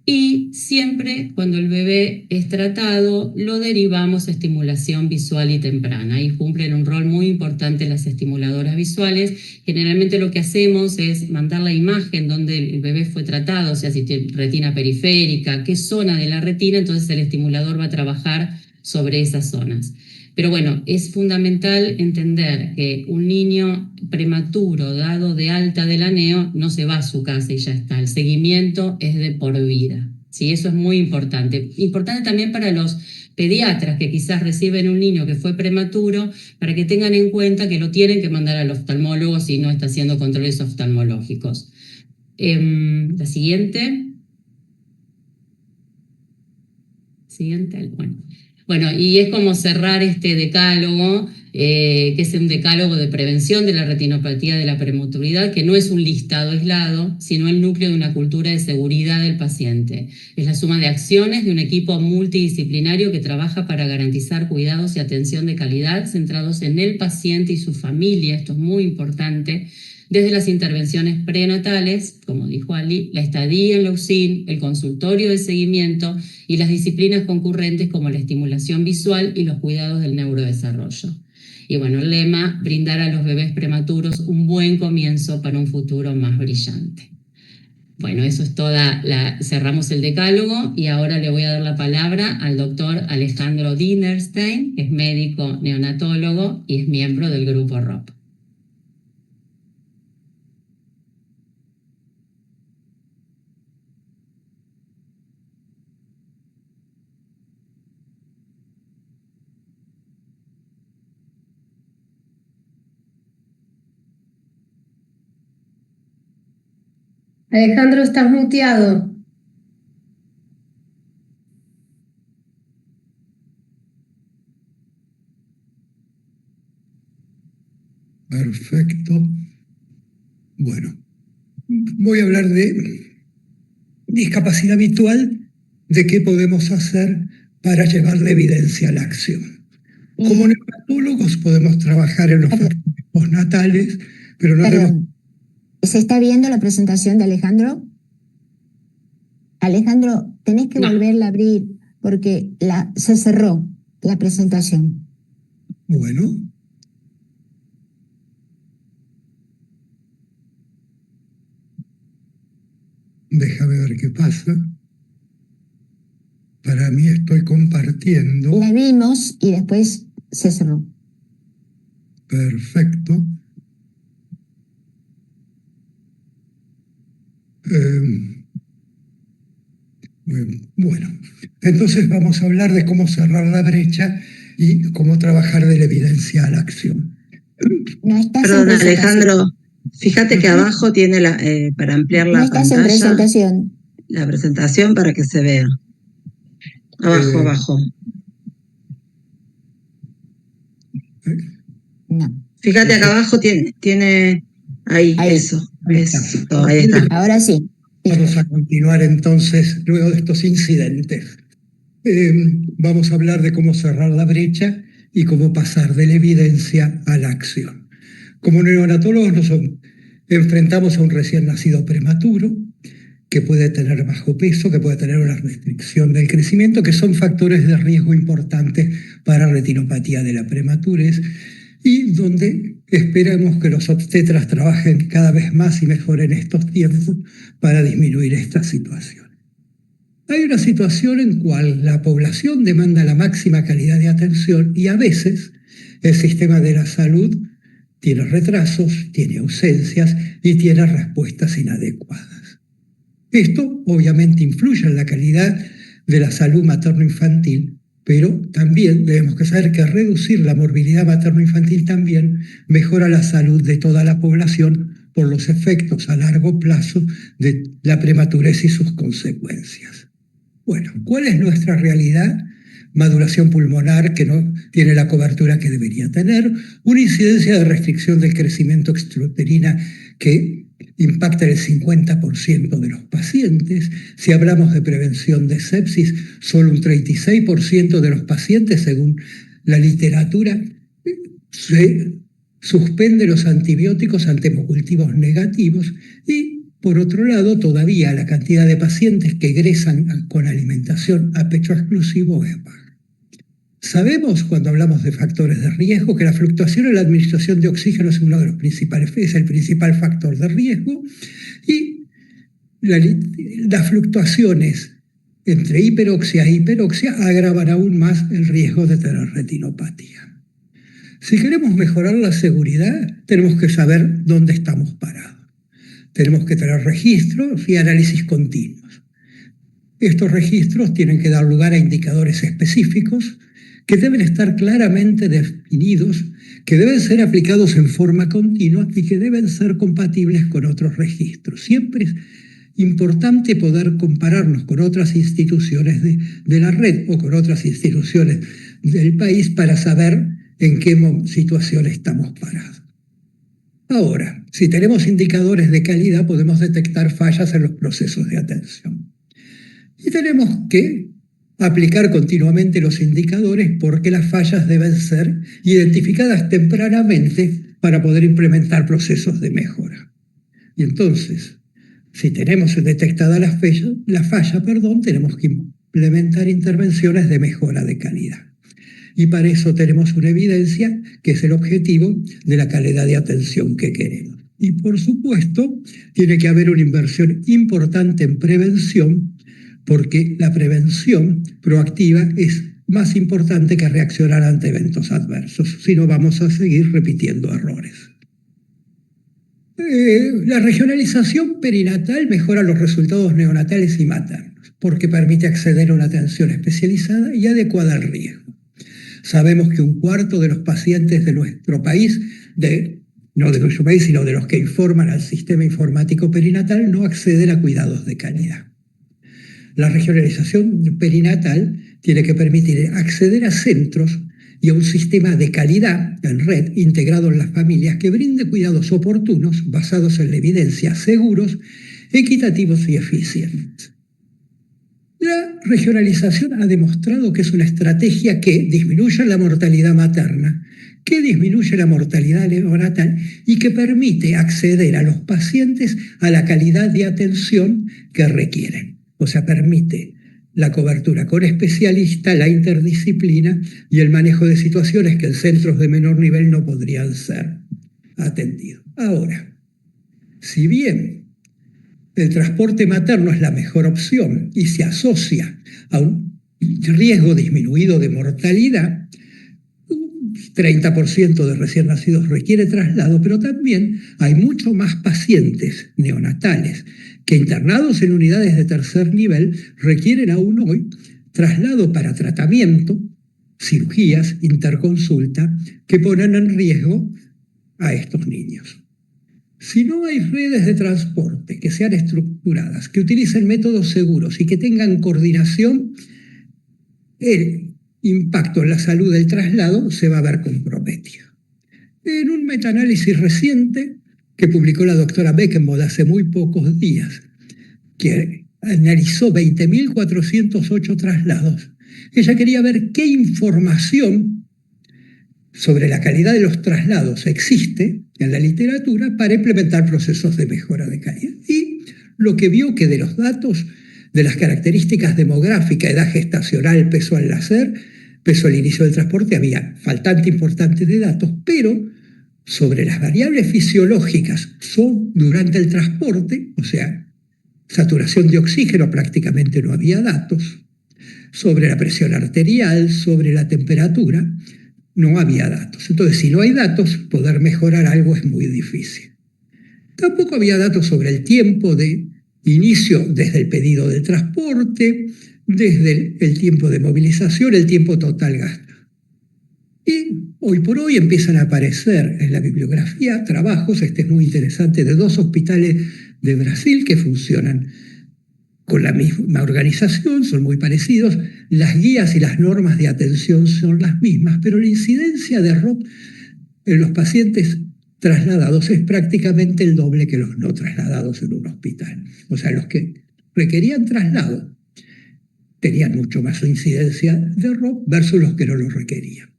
y siempre cuando el bebé es tratado lo derivamos a estimulación visual y temprana, y cumplen un rol muy importante las estimuladoras visuales. Generalmente lo que hacemos es mandar la imagen donde el bebé fue tratado, o sea, si tiene retina periférica, qué zona de la retina, entonces el estimulador va a trabajar sobre esas zonas. Pero bueno, es fundamental entender que un niño prematuro dado de alta de la neo no se va a su casa y ya está. El seguimiento es de por vida. ¿Sí? Eso es muy importante. Importante también para los pediatras que quizás reciben un niño que fue prematuro, para que tengan en cuenta que lo tienen que mandar al oftalmólogo si no está haciendo controles oftalmológicos. La siguiente. Siguiente, bueno. Bueno, y es como cerrar este decálogo que es un decálogo de prevención de la retinopatía de la prematuridad, que no es un listado aislado, sino el núcleo de una cultura de seguridad del paciente. Es la suma de acciones de un equipo multidisciplinario que trabaja para garantizar cuidados y atención de calidad centrados en el paciente y su familia, esto es muy importante, desde las intervenciones prenatales, como dijo Ali, la estadía en la UCIN, el consultorio de seguimiento y las disciplinas concurrentes como la estimulación visual y los cuidados del neurodesarrollo. Y bueno, el lema, brindar a los bebés prematuros un buen comienzo para un futuro más brillante. Bueno, eso es cerramos el decálogo y ahora le voy a dar la palabra al doctor Alejandro Dinerstein, que es médico neonatólogo y es miembro del grupo ROP. Alejandro, estás muteado. Perfecto. Bueno, voy a hablar de discapacidad visual, de qué podemos hacer para llevar la evidencia a la acción. Como neonatólogos podemos trabajar en los factores postnatales, pero no tenemos... ¿Se está viendo la presentación de Alejandro? Alejandro, tenés que volverla a abrir porque se cerró la presentación. Bueno. Déjame ver qué pasa. Para mí estoy compartiendo. La vimos y después se cerró. Perfecto. Bueno, entonces vamos a hablar de cómo cerrar la brecha y cómo trabajar de la evidencia a la acción. Perdón, Alejandro, fíjate que abajo tiene para ampliar la pantalla, la presentación para que se vea. Abajo. No. Fíjate acá abajo tiene ahí. Eso. Ahí está. Ahora sí. Vamos a continuar entonces, luego de estos incidentes. Vamos a hablar de cómo cerrar la brecha y cómo pasar de la evidencia a la acción. Como neonatólogos nos enfrentamos a un recién nacido prematuro que puede tener bajo peso, que puede tener una restricción del crecimiento, que son factores de riesgo importantes para retinopatía de la prematurez, y donde esperamos que los obstetras trabajen cada vez más y mejor en estos tiempos para disminuir esta situación. Hay una situación en cual la población demanda la máxima calidad de atención y a veces el sistema de la salud tiene retrasos, tiene ausencias y tiene respuestas inadecuadas. Esto obviamente influye en la calidad de la salud materno-infantil, pero también debemos que saber que reducir la morbilidad materno-infantil también mejora la salud de toda la población por los efectos a largo plazo de la prematurez y sus consecuencias. Bueno, ¿cuál es nuestra realidad? Maduración pulmonar que no tiene la cobertura que debería tener, una incidencia de restricción del crecimiento extrauterina que impacta el 50% de los pacientes. Si hablamos de prevención de sepsis, solo un 36% de los pacientes, según la literatura, se suspende los antibióticos ante hemocultivos negativos y, por otro lado, todavía la cantidad de pacientes que egresan con alimentación a pecho exclusivo es baja. Sabemos, cuando hablamos de factores de riesgo, que la fluctuación en la administración de oxígeno es uno de los principales, es el principal factor de riesgo, y las fluctuaciones entre hiperoxia e hiperoxia agravan aún más el riesgo de tener retinopatía. Si queremos mejorar la seguridad, tenemos que saber dónde estamos parados. Tenemos que tener registros y análisis continuos. Estos registros tienen que dar lugar a indicadores específicos que deben estar claramente definidos, que deben ser aplicados en forma continua y que deben ser compatibles con otros registros. Siempre es importante poder compararnos con otras instituciones de la red o con otras instituciones del país para saber en qué situación estamos parados. Ahora, si tenemos indicadores de calidad, podemos detectar fallas en los procesos de atención. Y tenemos que aplicar continuamente los indicadores porque las fallas deben ser identificadas tempranamente para poder implementar procesos de mejora. Y entonces, si tenemos detectada la falla, tenemos que implementar intervenciones de mejora de calidad. Y para eso tenemos una evidencia que es el objetivo de la calidad de atención que queremos. Y por supuesto, tiene que haber una inversión importante en prevención, porque la prevención proactiva es más importante que reaccionar ante eventos adversos, si no vamos a seguir repitiendo errores. La regionalización perinatal mejora los resultados neonatales y maternos, porque permite acceder a una atención especializada y adecuada al riesgo. Sabemos que 1/4 de los pacientes de nuestro país, no de nuestro país, sino de los que informan al sistema informático perinatal, no acceden a cuidados de calidad. La regionalización perinatal tiene que permitir acceder a centros y a un sistema de calidad en red integrado en las familias que brinde cuidados oportunos, basados en la evidencia, seguros, equitativos y eficientes. La regionalización ha demostrado que es una estrategia que disminuye la mortalidad materna, que disminuye la mortalidad neonatal y que permite acceder a los pacientes a la calidad de atención que requieren. O sea, permite la cobertura con especialista, la interdisciplina y el manejo de situaciones que en centros de menor nivel no podrían ser atendidos. Ahora, si bien el transporte materno es la mejor opción y se asocia a un riesgo disminuido de mortalidad, 30% de recién nacidos requiere traslado, pero también hay mucho más pacientes neonatales que internados en unidades de tercer nivel requieren aún hoy traslado para tratamiento, cirugías, interconsulta, que ponen en riesgo a estos niños. Si no hay redes de transporte que sean estructuradas, que utilicen métodos seguros y que tengan coordinación, el impacto en la salud del traslado se va a ver comprometido. En un metaanálisis reciente que publicó la doctora Beckenbauer hace muy pocos días, que analizó 20.408 traslados, ella quería ver qué información sobre la calidad de los traslados existe en la literatura para implementar procesos de mejora de calidad. Y lo que vio que de los datos de las características demográficas, edad gestacional, peso al nacer, peso al inicio del transporte, había faltante importante de datos, pero sobre las variables fisiológicas son durante el transporte, o sea, saturación de oxígeno, prácticamente no había datos. Sobre la presión arterial, sobre la temperatura, no había datos. Entonces, si no hay datos, poder mejorar algo es muy difícil. Tampoco había datos sobre el tiempo de inicio desde el pedido del transporte, desde el tiempo de movilización, el tiempo total gasto. Y hoy por hoy empiezan a aparecer en la bibliografía trabajos, este es muy interesante, de 2 hospitales de Brasil que funcionan con la misma organización, son muy parecidos, las guías y las normas de atención son las mismas, pero la incidencia de ROP en los pacientes trasladados es prácticamente el doble que los no trasladados en un hospital. O sea, los que requerían traslado tenían mucho más incidencia de ROP versus los que no lo requerían.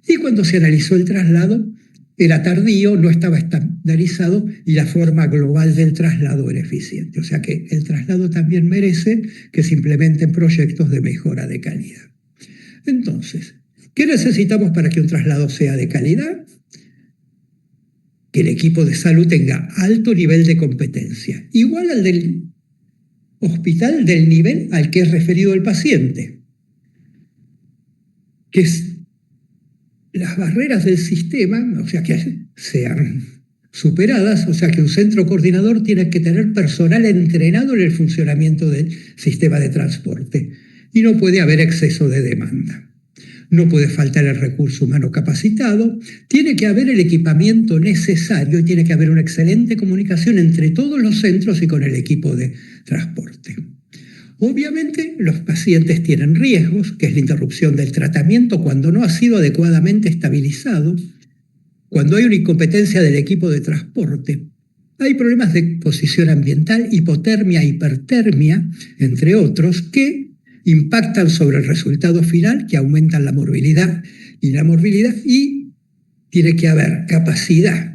Y cuando se analizó el traslado, era tardío, no estaba estandarizado y la forma global del traslado era eficiente. O sea que el traslado también merece que se implementen proyectos de mejora de calidad. Entonces, ¿qué necesitamos para que un traslado sea de calidad? Que el equipo de salud tenga alto nivel de competencia, igual al del hospital del nivel al que es referido el paciente, que las barreras del sistema, o sea, que sean superadas, o sea, que un centro coordinador tiene que tener personal entrenado en el funcionamiento del sistema de transporte y no puede haber exceso de demanda. No puede faltar el recurso humano capacitado, tiene que haber el equipamiento necesario y tiene que haber una excelente comunicación entre todos los centros y con el equipo de transporte. Obviamente, los pacientes tienen riesgos, que es la interrupción del tratamiento cuando no ha sido adecuadamente estabilizado, cuando hay una incompetencia del equipo de transporte. Hay problemas de exposición ambiental, hipotermia, hipertermia, entre otros, que impactan sobre el resultado final, que aumentan la morbilidad, y tiene que haber capacidad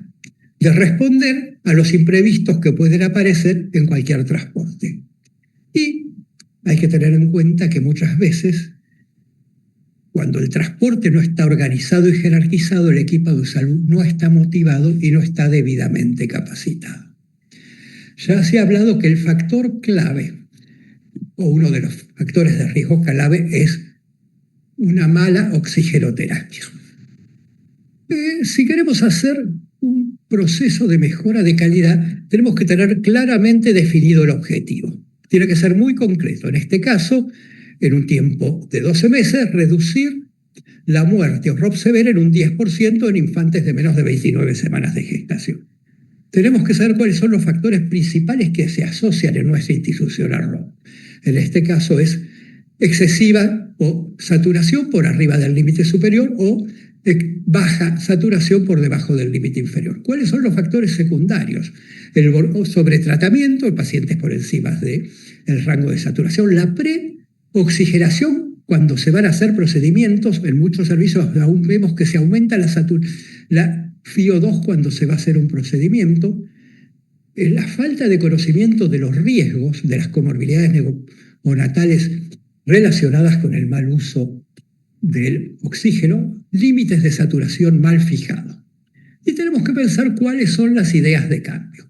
de responder a los imprevistos que pueden aparecer en cualquier transporte. Y hay que tener en cuenta que muchas veces, cuando el transporte no está organizado y jerarquizado, el equipo de salud no está motivado y no está debidamente capacitado. Ya se ha hablado que el factor clave, o uno de los factores de riesgo clave, es una mala oxigenoterapia. Si queremos hacer un proceso de mejora de calidad, tenemos que tener claramente definido el objetivo. Tiene que ser muy concreto. En este caso, en un tiempo de 12 meses, reducir la muerte o ROP severa en un 10% en infantes de menos de 29 semanas de gestación. Tenemos que saber cuáles son los factores principales que se asocian en nuestra institución a ROP. En este caso es excesiva o saturación por arriba del límite superior o baja saturación por debajo del límite inferior. ¿Cuáles son los factores secundarios? El sobretratamiento, pacientes por encima del rango de saturación, la preoxigenación, cuando se van a hacer procedimientos, en muchos servicios aún vemos que se aumenta la FiO2 cuando se va a hacer un procedimiento, la falta de conocimiento de los riesgos de las comorbilidades neonatales relacionadas con el mal uso del oxígeno, límites de saturación mal fijados. Y tenemos que pensar cuáles son las ideas de cambio.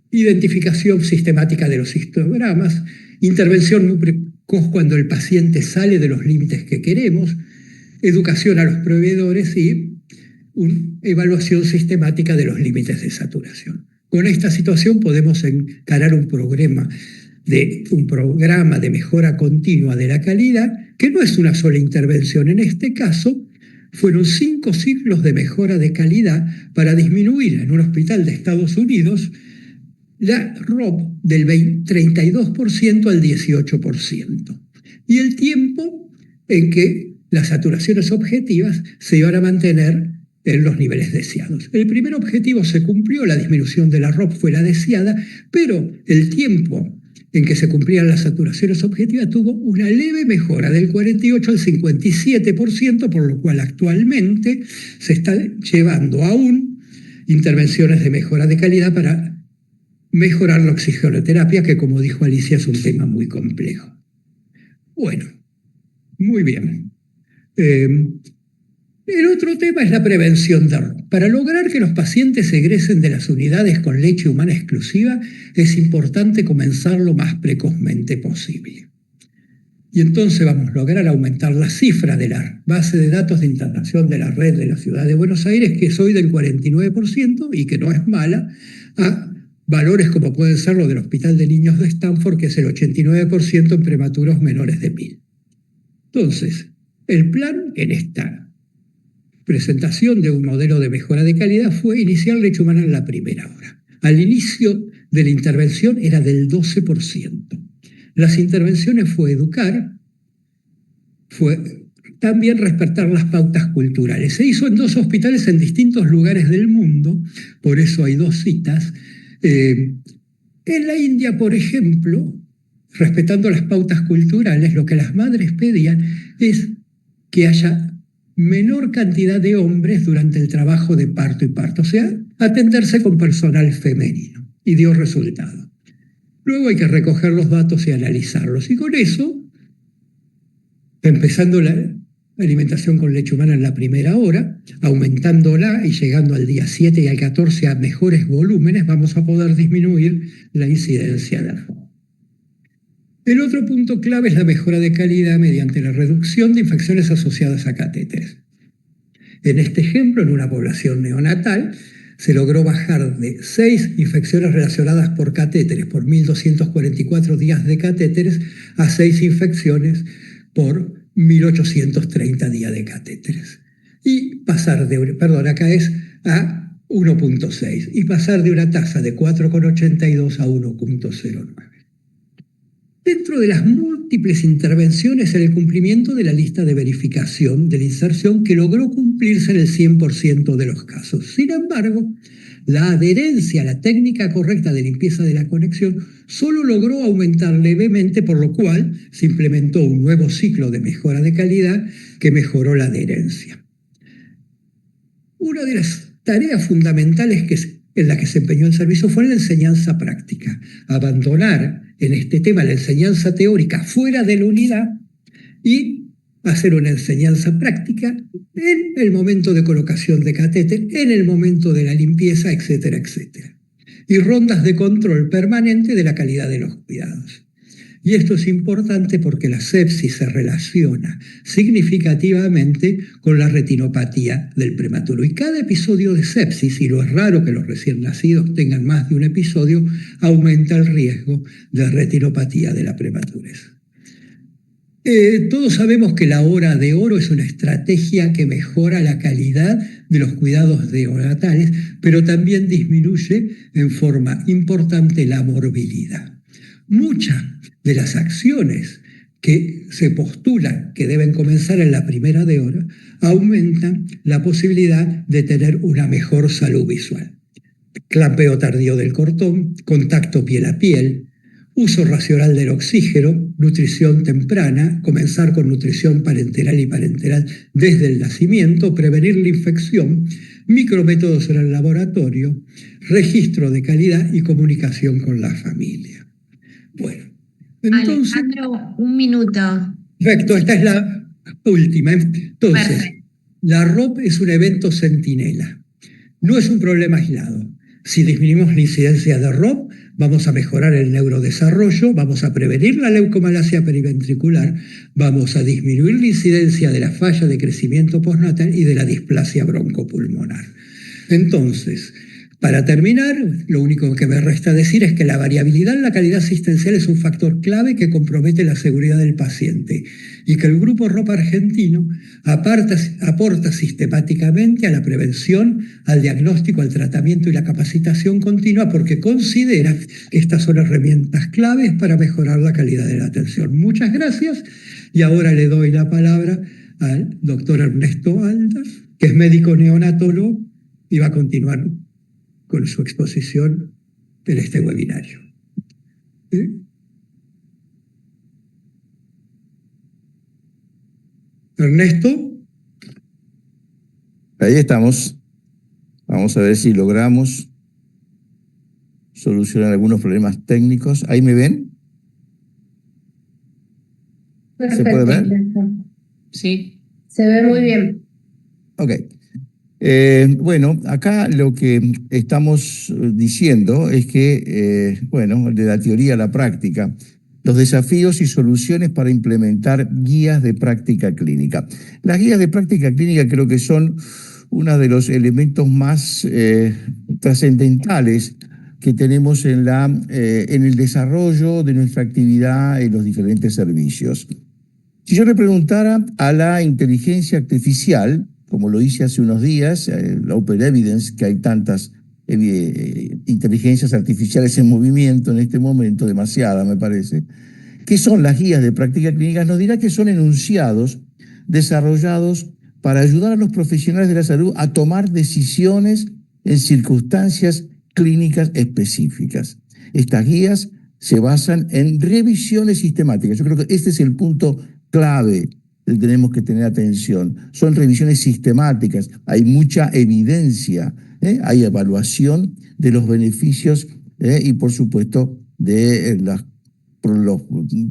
Identificación sistemática de los histogramas, intervención muy precoz cuando el paciente sale de los límites que queremos, educación a los proveedores y una evaluación sistemática de los límites de saturación. Con esta situación podemos encarar un programa de mejora continua de la calidad, que no es una sola intervención. En este caso, fueron 5 ciclos de mejora de calidad para disminuir en un hospital de Estados Unidos la ROP del 32% al 18%. Y el tiempo en que las saturaciones objetivas se iban a mantener en los niveles deseados. El primer objetivo se cumplió, la disminución de la ROP fue la deseada, pero el tiempo en que se cumplían las saturaciones objetivas tuvo una leve mejora del 48 al 57%, por lo cual actualmente se están llevando aún intervenciones de mejora de calidad para mejorar la oxigenoterapia, que como dijo Alicia es un tema muy complejo. Bueno, muy bien. El otro tema es la prevención de ROP. Para lograr que los pacientes egresen de las unidades con leche humana exclusiva, es importante comenzar lo más precozmente posible. Y entonces vamos a lograr aumentar la cifra de la base de datos de integración de la red de la ciudad de Buenos Aires, que es hoy del 49% y que no es mala, a valores como pueden ser los del Hospital de Niños de Stanford, que es el 89% en prematuros menores de 1000. Entonces, el plan en esta presentación de un modelo de mejora de calidad fue iniciar leche humana en la primera hora. Al inicio de la intervención era del 12%. Las intervenciones fue educar, fue también respetar las pautas culturales. Se hizo en 2 hospitales en distintos lugares del mundo, por eso hay 2 citas. En la India, por ejemplo, respetando las pautas culturales, lo que las madres pedían es que haya menor cantidad de hombres durante el trabajo de parto y parto, o sea, atenderse con personal femenino, y dio resultado. Luego hay que recoger los datos y analizarlos, y con eso, empezando la alimentación con leche humana en la primera hora, aumentándola y llegando al día 7 y al 14 a mejores volúmenes, vamos a poder disminuir la incidencia de ROP. El otro punto clave es la mejora de calidad mediante la reducción de infecciones asociadas a catéteres. En este ejemplo, en una población neonatal, se logró bajar de 6 infecciones relacionadas por catéteres por 1.244 días de catéteres a 6 infecciones por 1.830 días de catéteres. Y pasar de, acá es a 1.6 y pasar de una tasa de 4,82 a 1.09. dentro de las múltiples intervenciones en el cumplimiento de la lista de verificación de la inserción que logró cumplirse en el 100% de los casos. Sin embargo, la adherencia a la técnica correcta de limpieza de la conexión solo logró aumentar levemente, por lo cual se implementó un nuevo ciclo de mejora de calidad que mejoró la adherencia. Una de las tareas fundamentales en la que se empeñó el servicio fue la enseñanza práctica. Abandonar en este tema la enseñanza teórica fuera de la unidad y hacer una enseñanza práctica en el momento de colocación de catéter, en el momento de la limpieza, etcétera, etcétera. Y rondas de control permanente de la calidad de los cuidados. Y esto es importante porque la sepsis se relaciona significativamente con la retinopatía del prematuro. Y cada episodio de sepsis, y lo es raro que los recién nacidos tengan más de un episodio, aumenta el riesgo de retinopatía de la prematurez. Todos sabemos que la hora de oro es una estrategia que mejora la calidad de los cuidados neonatales, pero también disminuye en forma importante la morbilidad. Muchas de las acciones que se postulan que deben comenzar en la primera de hora aumentan la posibilidad de tener una mejor salud visual. Clampeo tardío del cordón, contacto piel a piel, uso racional del oxígeno, nutrición temprana, comenzar con nutrición parenteral y parenteral desde el nacimiento, prevenir la infección, micrométodos en el laboratorio, registro de calidad y comunicación con la familia. Bueno, entonces... Alejandro, un minuto. Perfecto, esta es la última. Entonces, perfecto. La ROP es un evento centinela. No es un problema aislado. Si disminuimos la incidencia de ROP, vamos a mejorar el neurodesarrollo, vamos a prevenir la leucomalacia periventricular, vamos a disminuir la incidencia de la falla de crecimiento postnatal y de la displasia broncopulmonar. Entonces, para terminar, lo único que me resta decir es que la variabilidad en la calidad asistencial es un factor clave que compromete la seguridad del paciente y que el Grupo ROP argentino aporta sistemáticamente a la prevención, al diagnóstico, al tratamiento y la capacitación continua porque considera que estas son herramientas claves para mejorar la calidad de la atención. Muchas gracias y ahora le doy la palabra al doctor Ernesto Aldas, que es médico neonatólogo y va a continuar con su exposición en este webinario. Ernesto. Ahí estamos. Vamos a ver si logramos solucionar algunos problemas técnicos. ¿Ahí me ven? Perfecto. ¿Se puede ver? Sí. Se ve muy bien. Ok. Bueno, acá lo que estamos diciendo es que, de la teoría a la práctica, los desafíos y soluciones para implementar guías de práctica clínica. Las guías de práctica clínica creo que son uno de los elementos más trascendentales que tenemos en el desarrollo de nuestra actividad en los diferentes servicios. Si yo le preguntara a la inteligencia artificial, como lo hice hace unos días, la Open Evidence, que hay tantas inteligencias artificiales en movimiento en este momento, demasiada me parece, ¿qué son las guías de práctica clínica? Nos dirá que son enunciados desarrollados para ayudar a los profesionales de la salud a tomar decisiones en circunstancias clínicas específicas. Estas guías se basan en revisiones sistemáticas. Yo creo que este es el punto clave que tenemos que tener atención. Son revisiones sistemáticas, hay mucha evidencia, hay evaluación de los beneficios y por supuesto de los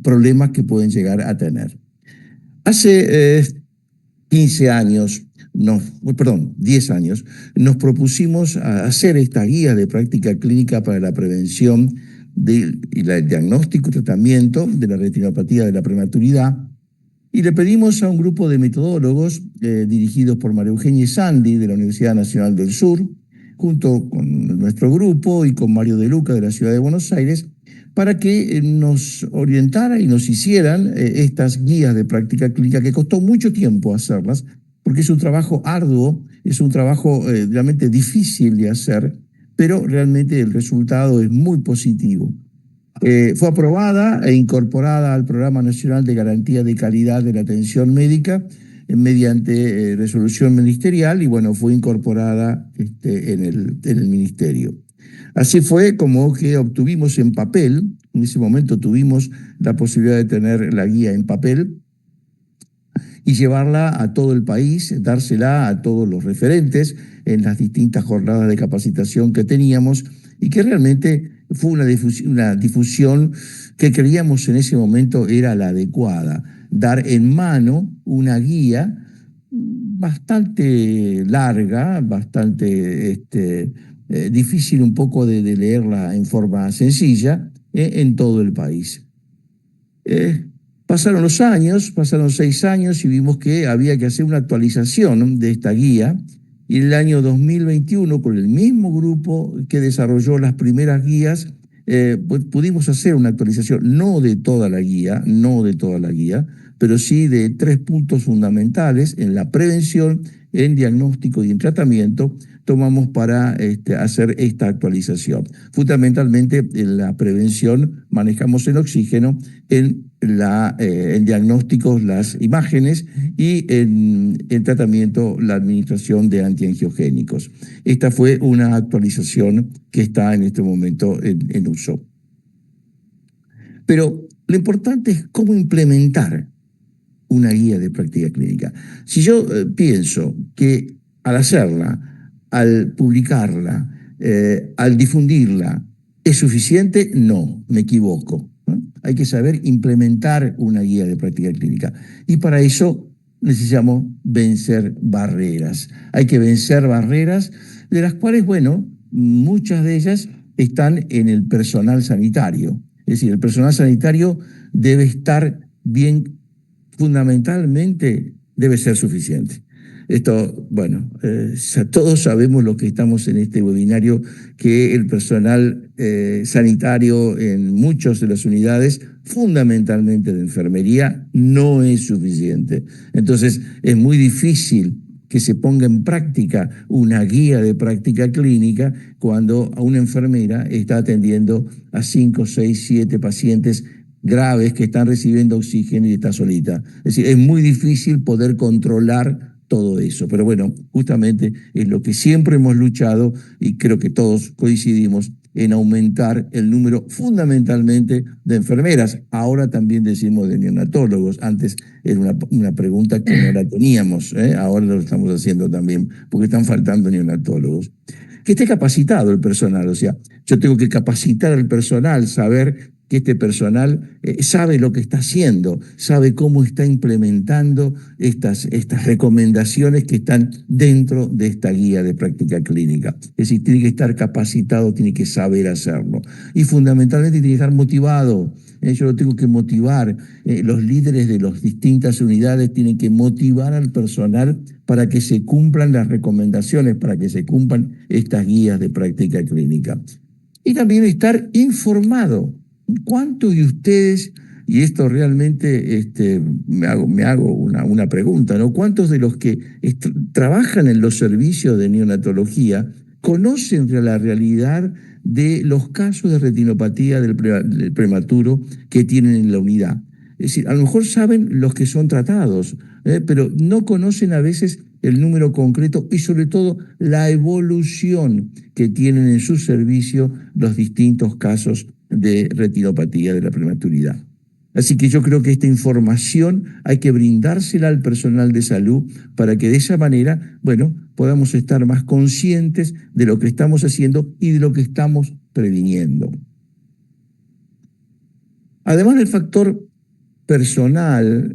problemas que pueden llegar a tener. Hace 10 años, nos propusimos hacer esta guía de práctica clínica para la prevención y el diagnóstico y tratamiento de la retinopatía de la prematuridad. Y le pedimos a un grupo de metodólogos dirigidos por María Eugenia Sandi de la Universidad Nacional del Sur, junto con nuestro grupo y con Mario De Luca de la Ciudad de Buenos Aires, para que nos orientara y nos hicieran estas guías de práctica clínica, que costó mucho tiempo hacerlas, porque es un trabajo arduo, es un trabajo realmente difícil de hacer, pero realmente el resultado es muy positivo. Fue aprobada e incorporada al Programa Nacional de Garantía de Calidad de la Atención Médica mediante resolución ministerial y bueno, fue incorporada en el ministerio. Así fue como que obtuvimos en papel, en ese momento tuvimos la posibilidad de tener la guía en papel y llevarla a todo el país, dársela a todos los referentes en las distintas jornadas de capacitación que teníamos y que realmente fue una difusión que creíamos en ese momento era la adecuada, dar en mano una guía bastante larga, bastante difícil un poco de leerla en forma sencilla en todo el país. Pasaron los años, pasaron 6 años y vimos que había que hacer una actualización de esta guía. Y en el año 2021, con el mismo grupo que desarrolló las primeras guías, pues pudimos hacer una actualización, no de toda la guía, pero sí de 3 puntos fundamentales en la prevención, en diagnóstico y en tratamiento. Tomamos para hacer esta actualización. Fundamentalmente en la prevención manejamos el oxígeno, en diagnósticos las imágenes y en tratamiento la administración de antiangiogénicos. Esta fue una actualización que está en este momento en uso. Pero lo importante es cómo implementar una guía de práctica clínica. Si yo pienso que al hacerla, al publicarla, al difundirla, ¿es suficiente? No, me equivoco. Hay que saber implementar una guía de práctica clínica. Y para eso necesitamos vencer barreras. Hay que vencer barreras de las cuales, bueno, muchas de ellas están en el personal sanitario. Es decir, el personal sanitario debe estar bien, fundamentalmente debe ser suficiente. Esto, bueno, todos sabemos los que estamos en este webinario que el personal sanitario en muchas de las unidades, fundamentalmente de enfermería, no es suficiente. Entonces, es muy difícil que se ponga en práctica una guía de práctica clínica cuando a una enfermera está atendiendo a 5, 6, 7 pacientes graves que están recibiendo oxígeno y está solita. Es decir, es muy difícil poder controlar todo eso. Pero bueno, justamente es lo que siempre hemos luchado y creo que todos coincidimos en aumentar el número fundamentalmente de enfermeras. Ahora también decimos de neonatólogos. Antes era una pregunta que no la teníamos, ahora lo estamos haciendo también porque están faltando neonatólogos. Que esté capacitado el personal, o sea, yo tengo que capacitar al personal, saber que este personal sabe lo que está haciendo, sabe cómo está implementando estas recomendaciones que están dentro de esta guía de práctica clínica. Es decir, tiene que estar capacitado, tiene que saber hacerlo. Y fundamentalmente tiene que estar motivado. Yo lo tengo que motivar. Los líderes de las distintas unidades tienen que motivar al personal para que se cumplan las recomendaciones, para que se cumplan estas guías de práctica clínica. Y también estar informado. ¿Cuántos de ustedes, y esto realmente me hago una pregunta, ¿no? ¿Cuántos de los que trabajan en los servicios de neonatología conocen la realidad de los casos de retinopatía del prematuro que tienen en la unidad? Es decir, a lo mejor saben los que son tratados, pero no conocen a veces el número concreto y sobre todo la evolución que tienen en su servicio los distintos casos de retinopatía de la prematuridad. Así que yo creo que esta información hay que brindársela al personal de salud para que de esa manera, bueno, podamos estar más conscientes de lo que estamos haciendo y de lo que estamos previniendo. Además del factor personal,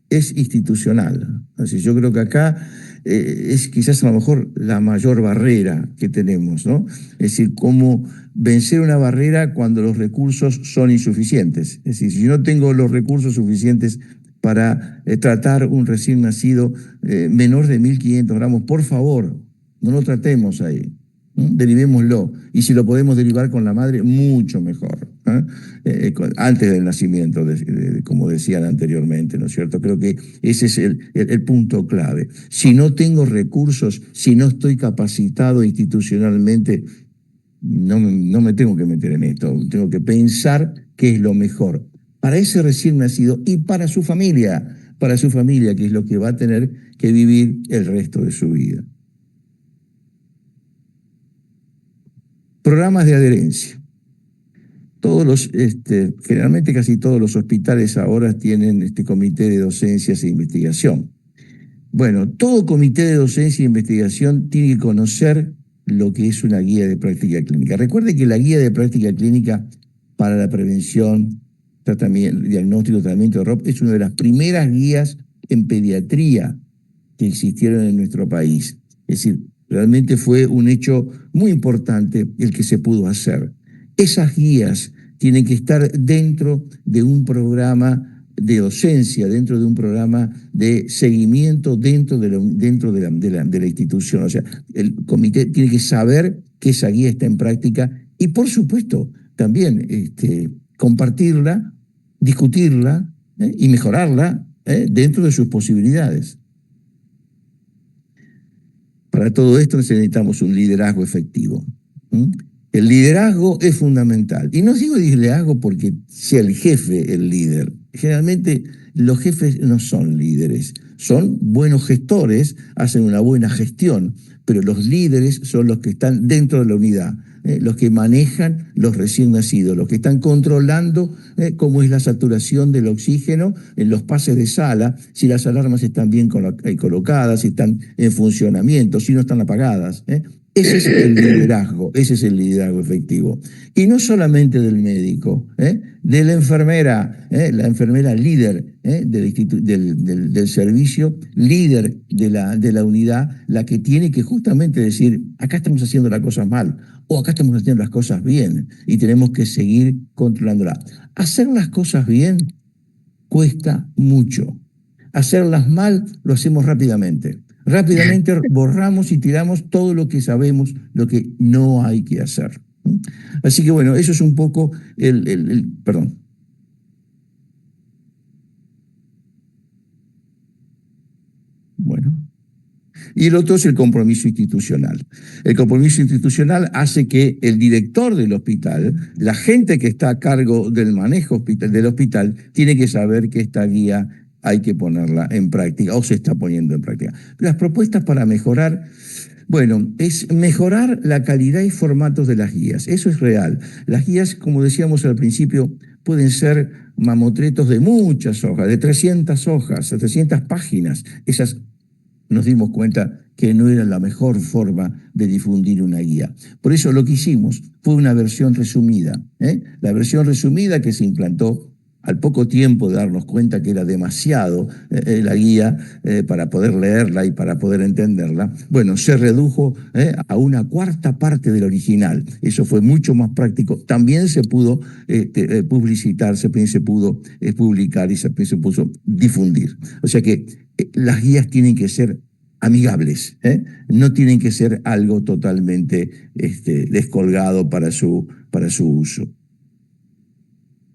es institucional. Así, yo creo que acá es quizás a lo mejor la mayor barrera que tenemos, ¿no? Es decir, cómo vencer una barrera cuando los recursos son insuficientes. Es decir, si yo no tengo los recursos suficientes para tratar un recién nacido menor de 1.500 gramos, por favor, no lo tratemos ahí. Derivémoslo. Y si lo podemos derivar con la madre, mucho mejor. Antes del nacimiento, como decían anteriormente, ¿no es cierto? Creo que ese es el punto clave. Si no tengo recursos, si no estoy capacitado institucionalmente, no me tengo que meter en esto, tengo que pensar qué es lo mejor para ese recién nacido y para su familia, que es lo que va a tener que vivir el resto de su vida. Programas de adherencia. Generalmente casi todos los hospitales ahora tienen este comité de docencias e investigación. Bueno, todo comité de docencia e investigación tiene que conocer lo que es una guía de práctica clínica. Recuerde que la guía de práctica clínica para la prevención, diagnóstico y tratamiento de ROP es una de las primeras guías en pediatría que existieron en nuestro país. Es decir, realmente fue un hecho muy importante el que se pudo hacer. Esas guías tienen que estar dentro de un programa de docencia, dentro de un programa de seguimiento dentro de la institución. O sea, el comité tiene que saber que esa guía está en práctica y, por supuesto, también compartirla, discutirla y mejorarla dentro de sus posibilidades. Para todo esto necesitamos un liderazgo efectivo. El liderazgo es fundamental. Y no digo liderazgo porque sea el jefe el líder. Generalmente los jefes no son líderes, son buenos gestores, hacen una buena gestión, pero los líderes son los que están dentro de la unidad, los que manejan los recién nacidos, los que están controlando cómo es la saturación del oxígeno en los pases de sala, si las alarmas están bien colocadas, si están en funcionamiento, si no están apagadas. Ese es el liderazgo, ese es el liderazgo efectivo. Y no solamente del médico, de la enfermera líder del servicio, líder de la unidad, la que tiene que justamente decir, acá estamos haciendo las cosas mal, o acá estamos haciendo las cosas bien, y tenemos que seguir controlándolas. Hacer las cosas bien cuesta mucho. Hacerlas mal lo hacemos rápidamente. Rápidamente borramos y tiramos todo lo que sabemos, lo que no hay que hacer. Así que bueno, eso es un poco perdón. Bueno. Y el otro es el compromiso institucional. El compromiso institucional hace que el director del hospital, la gente que está a cargo del manejo del hospital, tiene que saber que esta guía hay que ponerla en práctica o se está poniendo en práctica. Las propuestas para mejorar, bueno, es mejorar la calidad y formatos de las guías. Eso es real. Las guías, como decíamos al principio, pueden ser mamotretos de muchas hojas, de 300 hojas, 300 páginas. Esas nos dimos cuenta que no era la mejor forma de difundir una guía. Por eso lo que hicimos fue una versión resumida. La versión resumida que se implantó al poco tiempo de darnos cuenta que era demasiado la guía para poder leerla y para poder entenderla, bueno, se redujo a una cuarta parte del original. Eso fue mucho más práctico. También se pudo publicitar, también se pudo publicar y se pudo difundir. O sea que las guías tienen que ser amigables, no tienen que ser algo totalmente descolgado para su uso.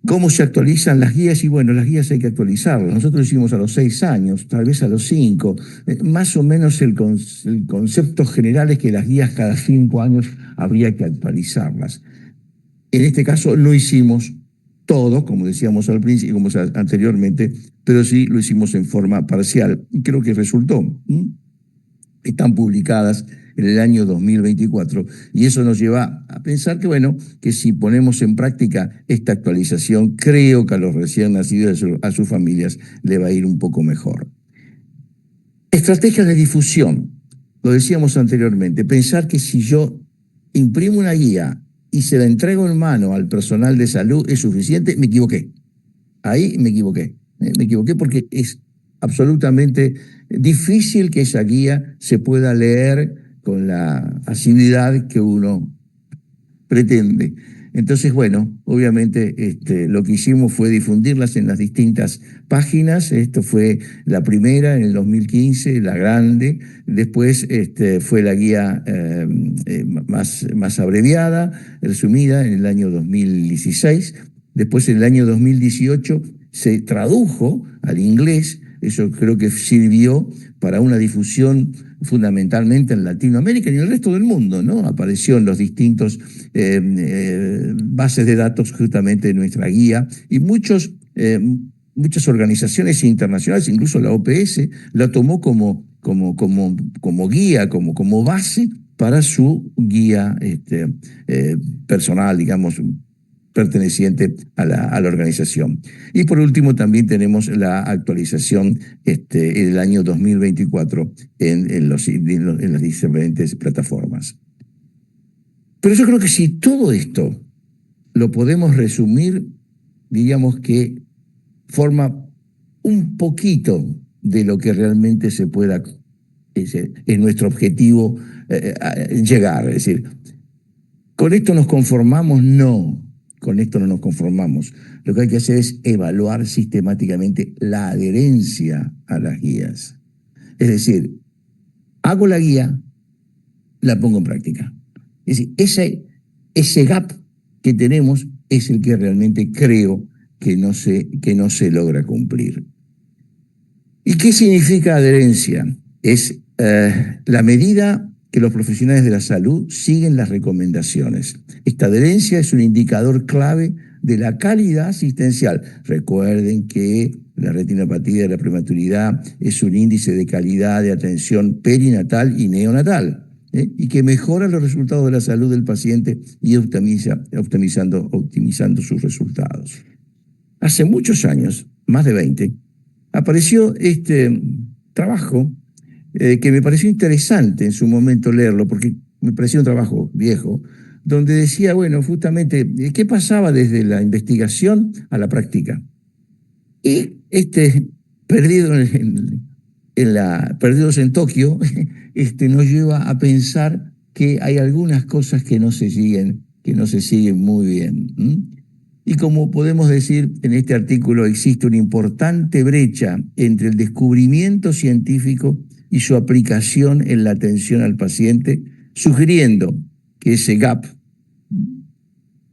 ¿Cómo se actualizan las guías? Y bueno, las guías hay que actualizarlas. Nosotros lo hicimos a los 6 años, tal vez a los 5. Más o menos el concepto general es que las guías cada 5 años habría que actualizarlas. En este caso no hicimos todo, como decíamos al principio, como anteriormente, pero sí lo hicimos en forma parcial. Y creo que resultó. Están publicadas en el año 2024 y eso nos lleva a pensar que, bueno, que si ponemos en práctica esta actualización, creo que a los recién nacidos, a sus familias, le va a ir un poco mejor. Estrategias de difusión, lo decíamos anteriormente, pensar que si yo imprimo una guía y se la entrego en mano al personal de salud es suficiente, me equivoqué. Ahí me equivoqué. Me equivoqué porque es absolutamente difícil que esa guía se pueda leer con la asiduidad que uno pretende. Entonces, bueno, obviamente lo que hicimos fue difundirlas en las distintas páginas. Esto fue la primera en el 2015, la grande. Después fue la guía más abreviada, resumida, en el año 2016. Después, en el año 2018, se tradujo al inglés Eso creo que sirvió para una difusión fundamentalmente en Latinoamérica y en el resto del mundo, ¿no? Apareció en los distintos bases de datos justamente de nuestra guía y muchas organizaciones internacionales, incluso la OPS, la tomó como guía, como base para su guía personal, digamos, perteneciente a la organización. Y por último también tenemos la actualización en el año 2024 en las diferentes plataformas. Pero yo creo que si todo esto lo podemos resumir, diríamos que forma un poquito de lo que realmente se pueda, es nuestro objetivo llegar. Es decir, ¿con esto nos conformamos? No, con esto no nos conformamos. Lo que hay que hacer es evaluar sistemáticamente la adherencia a las guías. Es decir, hago la guía, la pongo en práctica. Es decir, ese gap que tenemos es el que realmente creo que no se logra cumplir. ¿Y qué significa adherencia? Es la medida que los profesionales de la salud siguen las recomendaciones. Esta adherencia es un indicador clave de la calidad asistencial. Recuerden que la retinopatía de la prematuridad es un índice de calidad de atención perinatal y neonatal, y que mejora los resultados de la salud del paciente y optimizando sus resultados. Hace muchos años, más de 20, apareció este trabajo que me pareció interesante en su momento leerlo, porque me pareció un trabajo viejo, donde decía, bueno, justamente, ¿qué pasaba desde la investigación a la práctica? Y Perdidos en Tokio, nos lleva a pensar que hay algunas cosas que no se siguen muy bien. Y como podemos decir en este artículo, existe una importante brecha entre el descubrimiento científico y su aplicación en la atención al paciente, sugiriendo que ese gap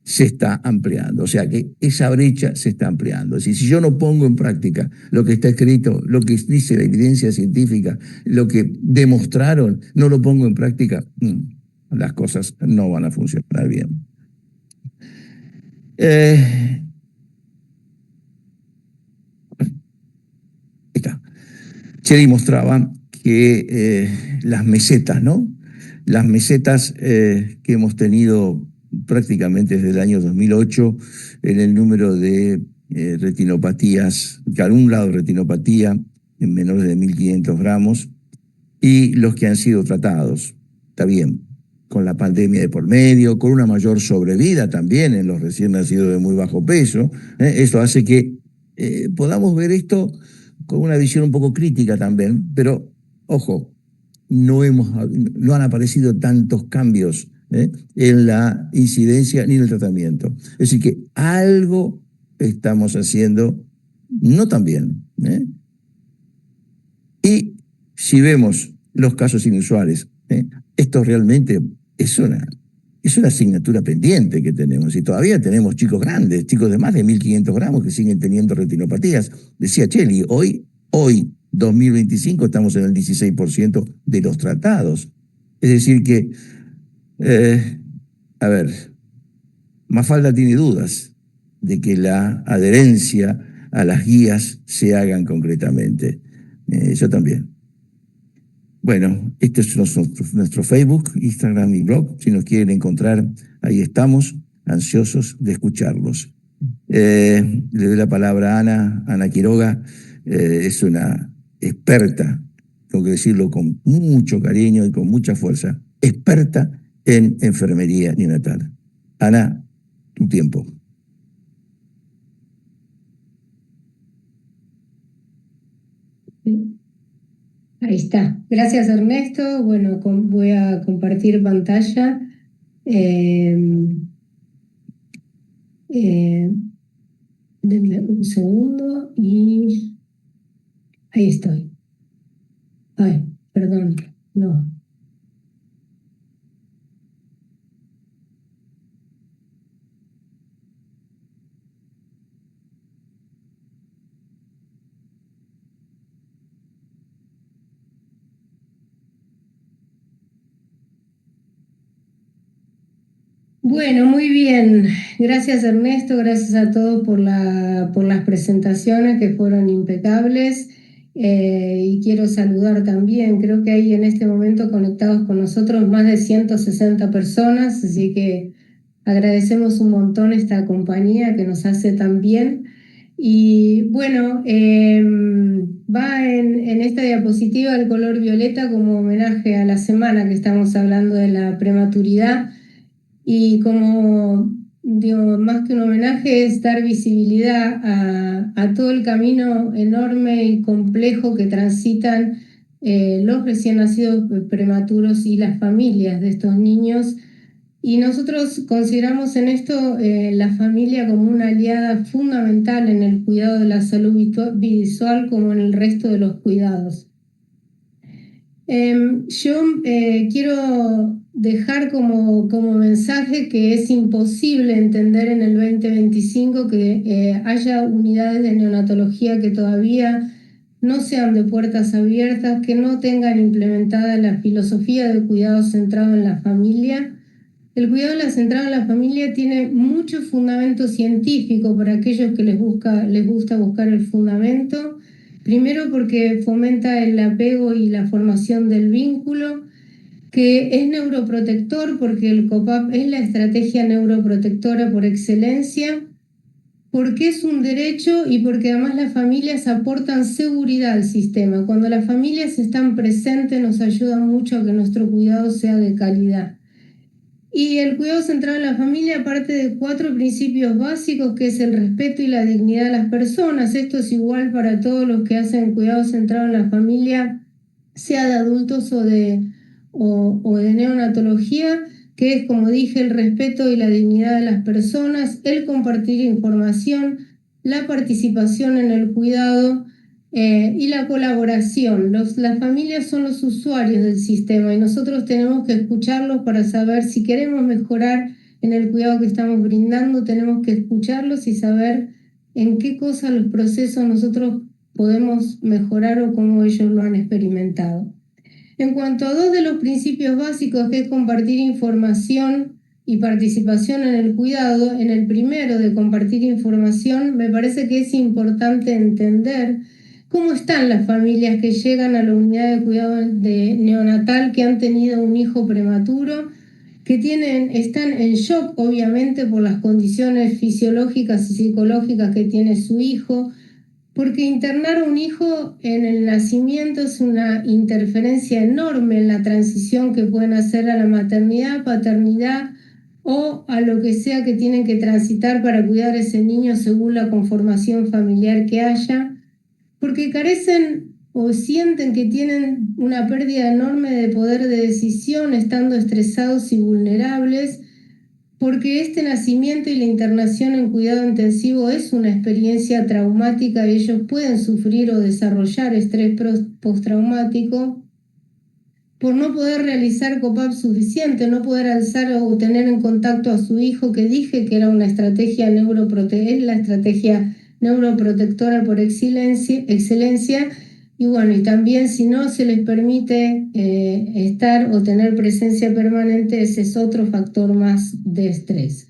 se está ampliando, o sea que esa brecha se está ampliando. Es decir, si yo no pongo en práctica lo que está escrito, lo que dice la evidencia científica, lo que demostraron, no lo pongo en práctica, las cosas no van a funcionar bien. Está. Cheri mostraba que las mesetas, ¿no? Las mesetas que hemos tenido prácticamente desde el año 2008 en el número de retinopatías, que a un lado retinopatía en menores de 1.500 gramos, y los que han sido tratados. Está bien, con la pandemia de por medio, con una mayor sobrevida también en los recién nacidos de muy bajo peso. Esto hace que podamos ver esto con una visión un poco crítica también, pero ojo, no han aparecido tantos cambios en la incidencia ni en el tratamiento. Es decir, que algo estamos haciendo no tan bien. Y si vemos los casos inusuales, esto realmente es una asignatura pendiente que tenemos. Y todavía tenemos chicos grandes, chicos de más de 1.500 gramos que siguen teniendo retinopatías. Decía Cheli, hoy 2025, estamos en el 16% de los tratados. Es decir que, Mafalda tiene dudas de que la adherencia a las guías se hagan concretamente. Yo también. Bueno, este es nuestro Facebook, Instagram y blog. Si nos quieren encontrar, ahí estamos, ansiosos de escucharlos. Le doy la palabra a Ana Quiroga. Es una experta, tengo que decirlo con mucho cariño y con mucha fuerza, experta en enfermería neonatal. Ana, tu tiempo. Ahí está. Gracias, Ernesto. Bueno, voy a compartir pantalla. Denme un segundo y ahí estoy. Ay, perdón, no. Bueno, muy bien. Gracias Ernesto, gracias a todos por las presentaciones que fueron impecables. Y quiero saludar también, creo que hay en este momento conectados con nosotros más de 160 personas, así que agradecemos un montón esta compañía que nos hace tan bien. Y bueno, va en esta diapositiva el color violeta como homenaje a la semana que estamos hablando de la prematuridad. Y como digo, más que un homenaje es dar visibilidad a todo el camino enorme y complejo que transitan los recién nacidos prematuros y las familias de estos niños. Y nosotros consideramos en esto la familia como una aliada fundamental en el cuidado de la salud visual como en el resto de los cuidados. Yo quiero dejar como mensaje que es imposible entender en el 2025 que haya unidades de neonatología que todavía no sean de puertas abiertas, que no tengan implementada la filosofía de cuidado centrado en la familia. El cuidado centrado en la familia tiene mucho fundamento científico para aquellos que les gusta buscar el fundamento. Primero porque fomenta el apego y la formación del vínculo, que es neuroprotector porque el COPAP es la estrategia neuroprotectora por excelencia, porque es un derecho y porque además las familias aportan seguridad al sistema. Cuando las familias están presentes nos ayuda mucho a que nuestro cuidado sea de calidad. Y el cuidado centrado en la familia parte de 4 principios básicos, que es el respeto y la dignidad de las personas. Esto es igual para todos los que hacen cuidado centrado en la familia, sea de adultos o de neonatología, que es, como dije, el respeto y la dignidad de las personas, el compartir información, la participación en el cuidado, y la colaboración. Las familias son los usuarios del sistema y nosotros tenemos que escucharlos para saber si queremos mejorar en el cuidado que estamos brindando, tenemos que escucharlos y saber en qué cosas los procesos nosotros podemos mejorar o cómo ellos lo han experimentado. En cuanto a 2 de los principios básicos, que es compartir información y participación en el cuidado, en el primero de compartir información, me parece que es importante entender cómo están las familias que llegan a la unidad de cuidado neonatal que han tenido un hijo prematuro, que están en shock obviamente por las condiciones fisiológicas y psicológicas que tiene su hijo, porque internar a un hijo en el nacimiento es una interferencia enorme en la transición que pueden hacer a la maternidad, paternidad o a lo que sea que tienen que transitar para cuidar a ese niño según la conformación familiar que haya, porque carecen o sienten que tienen una pérdida enorme de poder de decisión estando estresados y vulnerables, porque este nacimiento y la internación en cuidado intensivo es una experiencia traumática y ellos pueden sufrir o desarrollar estrés postraumático por no poder realizar COPAP suficiente, no poder alzar o tener en contacto a su hijo, que dije que era una estrategia es la estrategia neuroprotectora por excelencia, y bueno, y también si no se les permite estar o tener presencia permanente, ese es otro factor más de estrés.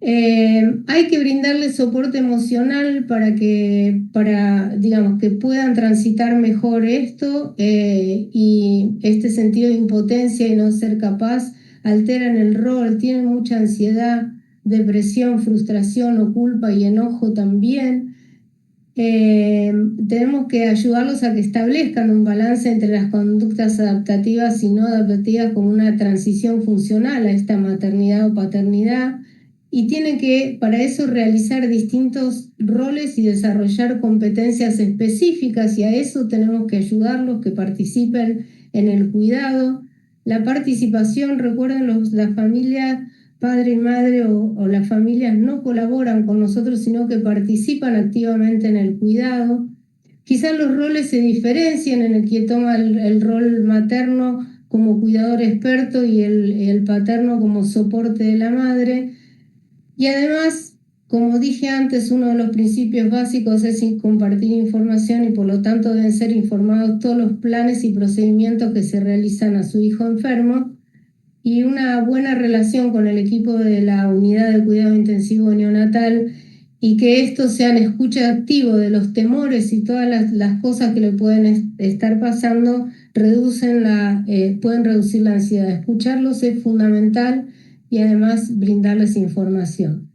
Hay que brindarles soporte emocional digamos, que puedan transitar mejor esto, y este sentido de impotencia y no ser capaz alteran el rol, tienen mucha ansiedad, depresión, frustración o culpa y enojo también. Tenemos que ayudarlos a que establezcan un balance entre las conductas adaptativas y no adaptativas como una transición funcional a esta maternidad o paternidad, y tienen que para eso realizar distintos roles y desarrollar competencias específicas, y a eso tenemos que ayudarlos, que participen en el cuidado. La participación, recuerden, las familias, padre y madre o las familias no colaboran con nosotros, sino que participan activamente en el cuidado. Quizás los roles se diferencian, en el que toma el rol materno como cuidador experto y el paterno como soporte de la madre. Y además, como dije antes, uno de los principios básicos es compartir información y por lo tanto deben ser informados todos los planes y procedimientos que se realizan a su hijo enfermo. y una buena relación con el equipo de la unidad de cuidado intensivo neonatal, y que estos sean escucha activo de los temores y todas las cosas que le pueden estar pasando, pueden reducir la ansiedad. Escucharlos es fundamental y además brindarles información.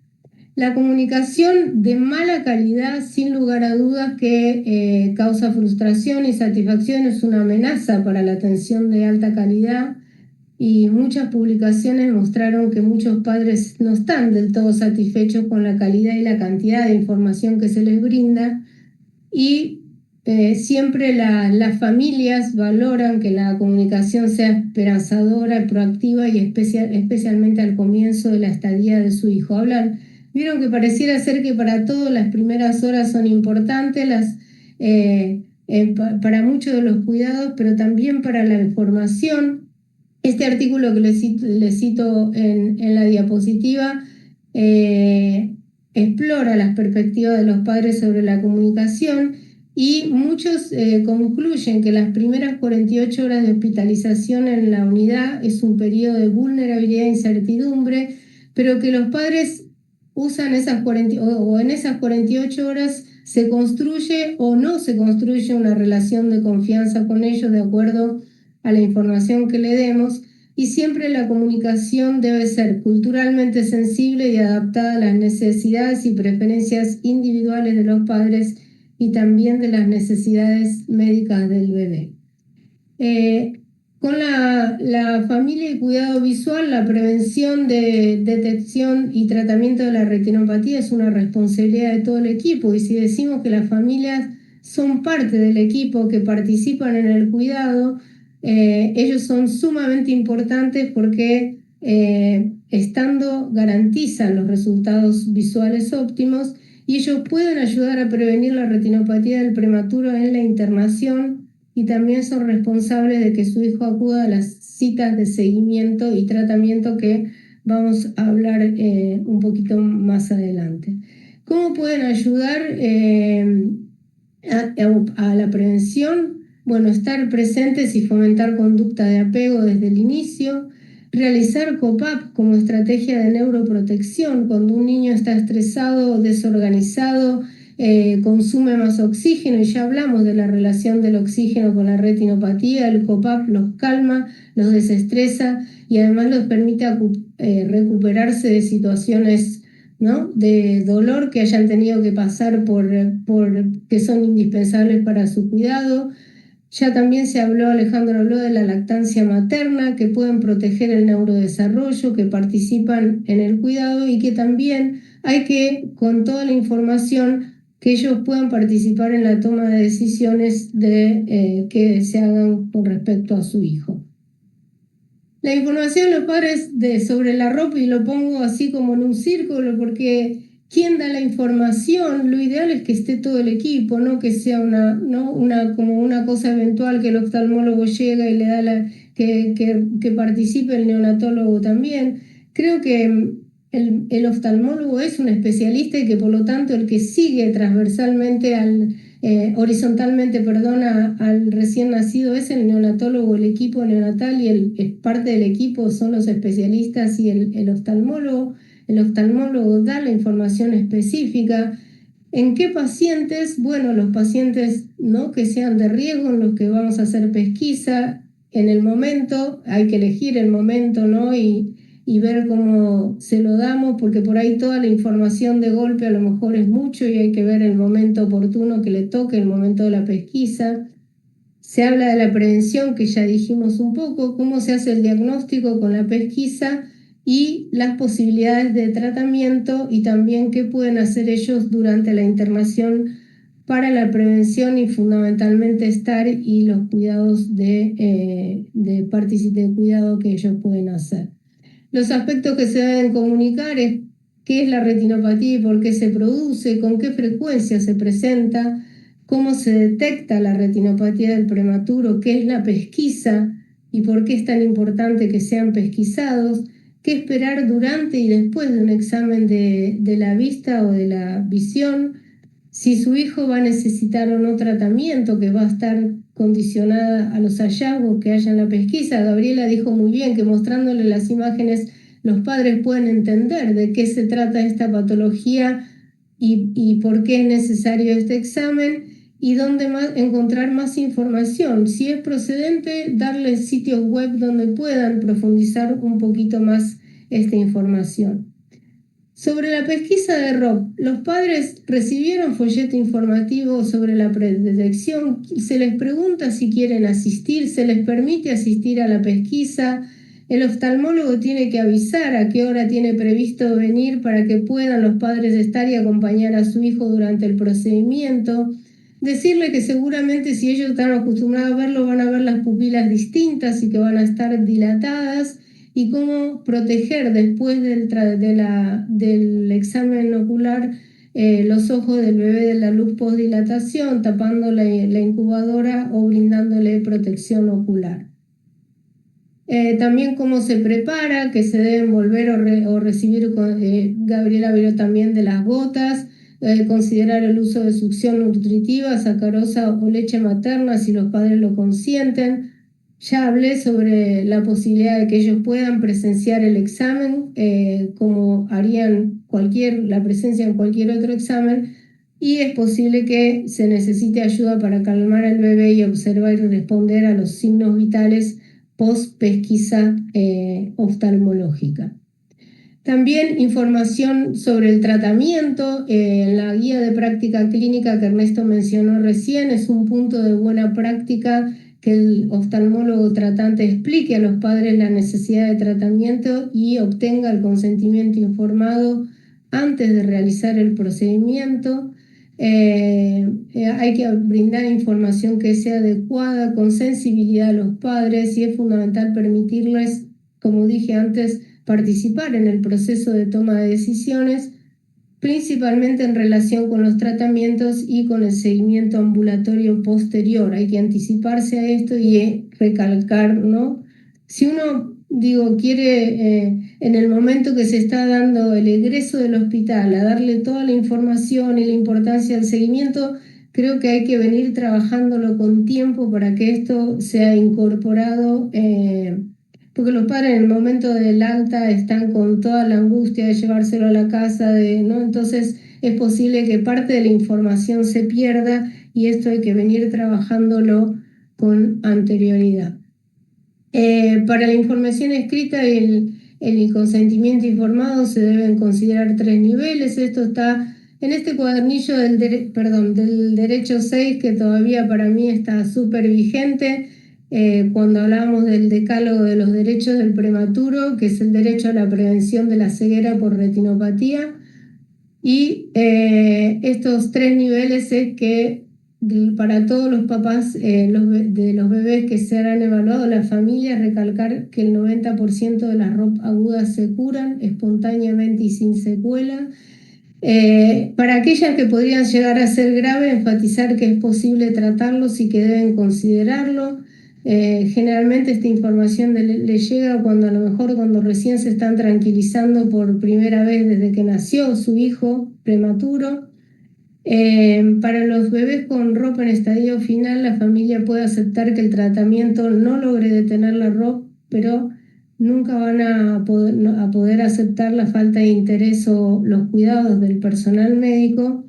La comunicación de mala calidad, sin lugar a dudas, que causa frustración y satisfacción, es una amenaza para la atención de alta calidad, y muchas publicaciones mostraron que muchos padres no están del todo satisfechos con la calidad y la cantidad de información que se les brinda, y siempre las familias valoran que la comunicación sea esperanzadora, proactiva y especialmente al comienzo de la estadía de su hijo. Vieron que pareciera ser que para todos las primeras horas son importantes, para muchos de los cuidados, pero también para la información. Este artículo que les cito en la diapositiva explora las perspectivas de los padres sobre la comunicación, y muchos concluyen que las primeras 48 horas de hospitalización en la unidad es un periodo de vulnerabilidad e incertidumbre, pero que los padres usan en esas 48 horas se construye o no se construye una relación de confianza con ellos de acuerdo a la información que le demos, y siempre la comunicación debe ser culturalmente sensible y adaptada a las necesidades y preferencias individuales de los padres y también de las necesidades médicas del bebé. Con la familia y cuidado visual, la prevención, detección y tratamiento de la retinopatía es una responsabilidad de todo el equipo, y si decimos que las familias son parte del equipo que participan en el cuidado, ellos son sumamente importantes porque estando garantizan los resultados visuales óptimos, y ellos pueden ayudar a prevenir la retinopatía del prematuro en la internación, y también son responsables de que su hijo acuda a las citas de seguimiento y tratamiento que vamos a hablar un poquito más adelante. ¿Cómo pueden ayudar a la prevención? Bueno, estar presentes y fomentar conducta de apego desde el inicio, realizar COPAP como estrategia de neuroprotección. Cuando un niño está estresado o desorganizado, consume más oxígeno, y ya hablamos de la relación del oxígeno con la retinopatía. El COPAP los calma, los desestresa y además los permite recuperarse de situaciones, ¿no?, de dolor que hayan tenido que pasar que son indispensables para su cuidado. Ya también Alejandro habló de la lactancia materna, que pueden proteger el neurodesarrollo, que participan en el cuidado, y que también hay que, con toda la información, que ellos puedan participar en la toma de decisiones que se hagan con respecto a su hijo. La información de los padres sobre la ropa, y lo pongo así como en un círculo porque ¿quién da la información? Lo ideal es que esté todo el equipo, no que sea como una cosa eventual que el oftalmólogo llega y le da que participe el neonatólogo también. Creo que el oftalmólogo es un especialista, y que por lo tanto el que sigue transversalmente horizontalmente al recién nacido es el neonatólogo, el equipo neonatal, y parte del equipo son los especialistas y el oftalmólogo. El oftalmólogo da la información específica. ¿En qué pacientes? Bueno, los pacientes, ¿no?, que sean de riesgo, en los que vamos a hacer pesquisa en el momento. Hay que elegir el momento, ¿no?, y ver cómo se lo damos, porque por ahí toda la información de golpe a lo mejor es mucho, y hay que ver el momento oportuno que le toque, el momento de la pesquisa. Se habla de la prevención, que ya dijimos un poco, cómo se hace el diagnóstico con la pesquisa y las posibilidades de tratamiento, y también qué pueden hacer ellos durante la internación para la prevención y fundamentalmente estar y los cuidados de cuidado que ellos pueden hacer. Los aspectos que se deben comunicar es qué es la retinopatía y por qué se produce, con qué frecuencia se presenta, cómo se detecta la retinopatía del prematuro, qué es la pesquisa y por qué es tan importante que sean pesquisados, qué esperar durante y después de un examen de la vista o de la visión, si su hijo va a necesitar o no tratamiento, que va a estar condicionada a los hallazgos que haya en la pesquisa. Gabriela dijo muy bien que mostrándole las imágenes los padres pueden entender de qué se trata esta patología y por qué es necesario este examen y dónde encontrar más información. Si es procedente, darles sitios web donde puedan profundizar un poquito más esta información. Sobre la pesquisa de Rob, los padres recibieron folleto informativo sobre la predetección, se les pregunta si quieren asistir, se les permite asistir a la pesquisa, el oftalmólogo tiene que avisar a qué hora tiene previsto venir para que puedan los padres estar y acompañar a su hijo durante el procedimiento, decirle que seguramente si ellos están acostumbrados a verlo van a ver las pupilas distintas y que van a estar dilatadas, y cómo proteger después del examen ocular los ojos del bebé de la luz postdilatación, tapando la incubadora o brindándole protección ocular. También cómo se prepara, que se deben volver o recibir, Gabriela habló también de las gotas, considerar el uso de succión nutritiva, sacarosa o leche materna si los padres lo consienten. Ya hablé sobre la posibilidad de que ellos puedan presenciar el examen, como harían la presencia en cualquier otro examen, y es posible que se necesite ayuda para calmar al bebé y observar y responder a los signos vitales post pesquisa oftalmológica. También información sobre el tratamiento. La guía de práctica clínica que Ernesto mencionó recién es un punto de buena práctica que el oftalmólogo tratante explique a los padres la necesidad de tratamiento y obtenga el consentimiento informado antes de realizar el procedimiento. Hay que brindar información que sea adecuada, con sensibilidad a los padres, y es fundamental permitirles, como dije antes, participar en el proceso de toma de decisiones, principalmente en relación con los tratamientos y con el seguimiento ambulatorio posterior. Hay que anticiparse a esto y recalcar, ¿no? Si uno, quiere en el momento que se está dando el egreso del hospital a darle toda la información y la importancia del seguimiento, creo que hay que venir trabajándolo con tiempo para que esto sea incorporado, porque los padres en el momento del alta están con toda la angustia de llevárselo a la casa, ¿no? Entonces es posible que parte de la información se pierda y esto hay que venir trabajándolo con anterioridad. Para la información escrita y el consentimiento informado se deben considerar 3 niveles. Esto está en este cuadernillo del derecho 6, que todavía para mí está súper vigente. Cuando hablábamos del decálogo de los derechos del prematuro, que es el derecho a la prevención de la ceguera por retinopatía, y estos 3 niveles es que para todos los papás de los bebés que serán evaluados, las familias, recalcar que el 90% de las ROP agudas se curan espontáneamente y sin secuela. Para aquellas que podrían llegar a ser graves, enfatizar que es posible tratarlos y que deben considerarlo. Generalmente esta información le llega cuando recién se están tranquilizando por primera vez desde que nació su hijo prematuro. Para los bebés con ROP en estadio final, la familia puede aceptar que el tratamiento no logre detener la ROP, pero nunca van a poder aceptar la falta de interés o los cuidados del personal médico.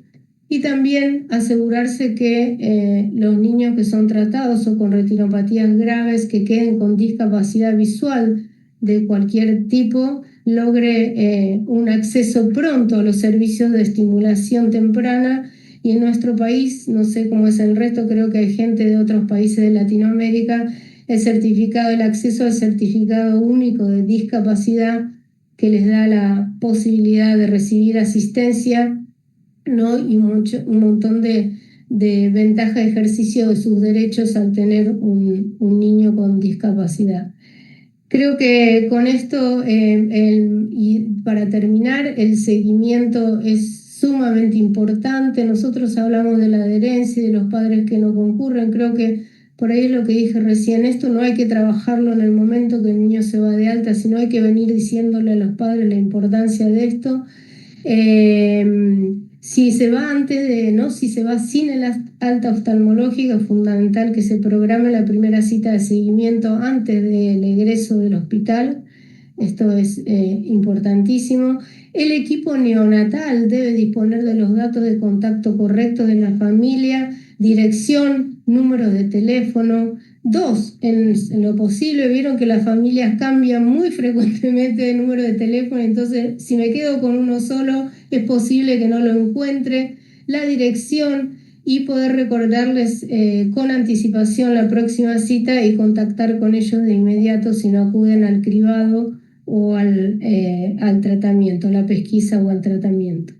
Y también asegurarse que los niños que son tratados o con retinopatías graves que queden con discapacidad visual de cualquier tipo logre un acceso pronto a los servicios de estimulación temprana. Y en nuestro país, no sé cómo es el resto, creo que hay gente de otros países de Latinoamérica, el acceso al certificado único de discapacidad que les da la posibilidad de recibir asistencia, ¿no? Y un montón de ventaja de ejercicio de sus derechos al tener un niño con discapacidad. Creo que con esto, y para terminar, el seguimiento es sumamente importante. Nosotros hablamos de la adherencia y de los padres que no concurren. Creo que por ahí es lo que dije recién, esto no hay que trabajarlo en el momento que el niño se va de alta, sino hay que venir diciéndole a los padres la importancia de esto. Si se va antes de, ¿no? Si se va sin el alta oftalmológica, es fundamental que se programe la primera cita de seguimiento antes del egreso del hospital. Esto es importantísimo. El equipo neonatal debe disponer de los datos de contacto correctos de la familia, dirección, número de teléfono. 2, en lo posible, vieron que las familias cambian muy frecuentemente de número de teléfono, entonces si me quedo con uno solo, es posible que no lo encuentre. La dirección y poder recordarles con anticipación la próxima cita y contactar con ellos de inmediato si no acuden al cribado o al tratamiento, a la pesquisa o al tratamiento.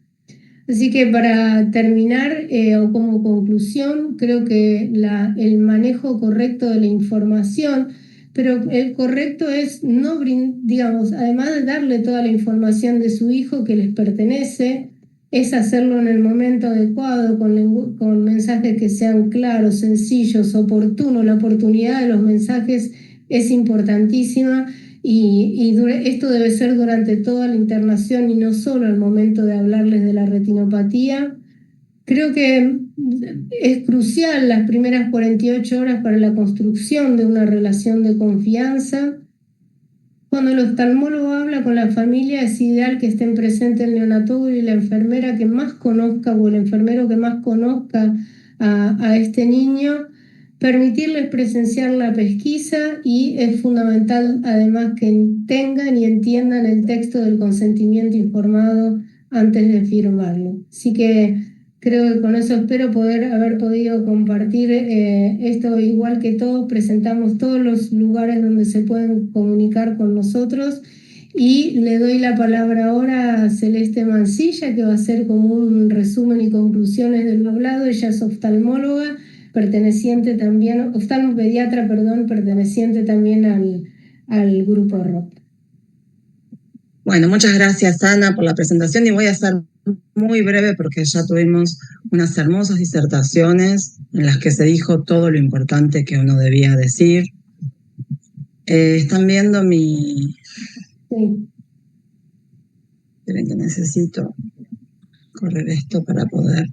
Así que para terminar, o como conclusión, creo que el manejo correcto de la información, pero el correcto es no digamos, además de darle toda la información de su hijo que les pertenece, es hacerlo en el momento adecuado, con mensajes que sean claros, sencillos, oportunos. La oportunidad de los mensajes es importantísima. Y esto debe ser durante toda la internación y no solo al momento de hablarles de la retinopatía. Creo que es crucial las primeras 48 horas para la construcción de una relación de confianza. Cuando el oftalmólogo habla con la familia, es ideal que estén presentes el neonatólogo y la enfermera que más conozca o el enfermero que más conozca a este niño. Permitirles presenciar la pesquisa y es fundamental además que tengan y entiendan el texto del consentimiento informado antes de firmarlo. Así que creo que con eso espero haber podido compartir esto. Igual que todos, presentamos todos los lugares donde se pueden comunicar con nosotros y le doy la palabra ahora a Celeste Mancilla, que va a hacer como un resumen y conclusiones de lo hablado. Ella es oftalmóloga, perteneciente también, oftalmopediatra, perteneciente también al grupo ROP. Bueno, muchas gracias, Ana, por la presentación, y voy a ser muy breve porque ya tuvimos unas hermosas disertaciones en las que se dijo todo lo importante que uno debía decir. ¿Están viendo mi...? Sí. Esperen que necesito correr esto para poder...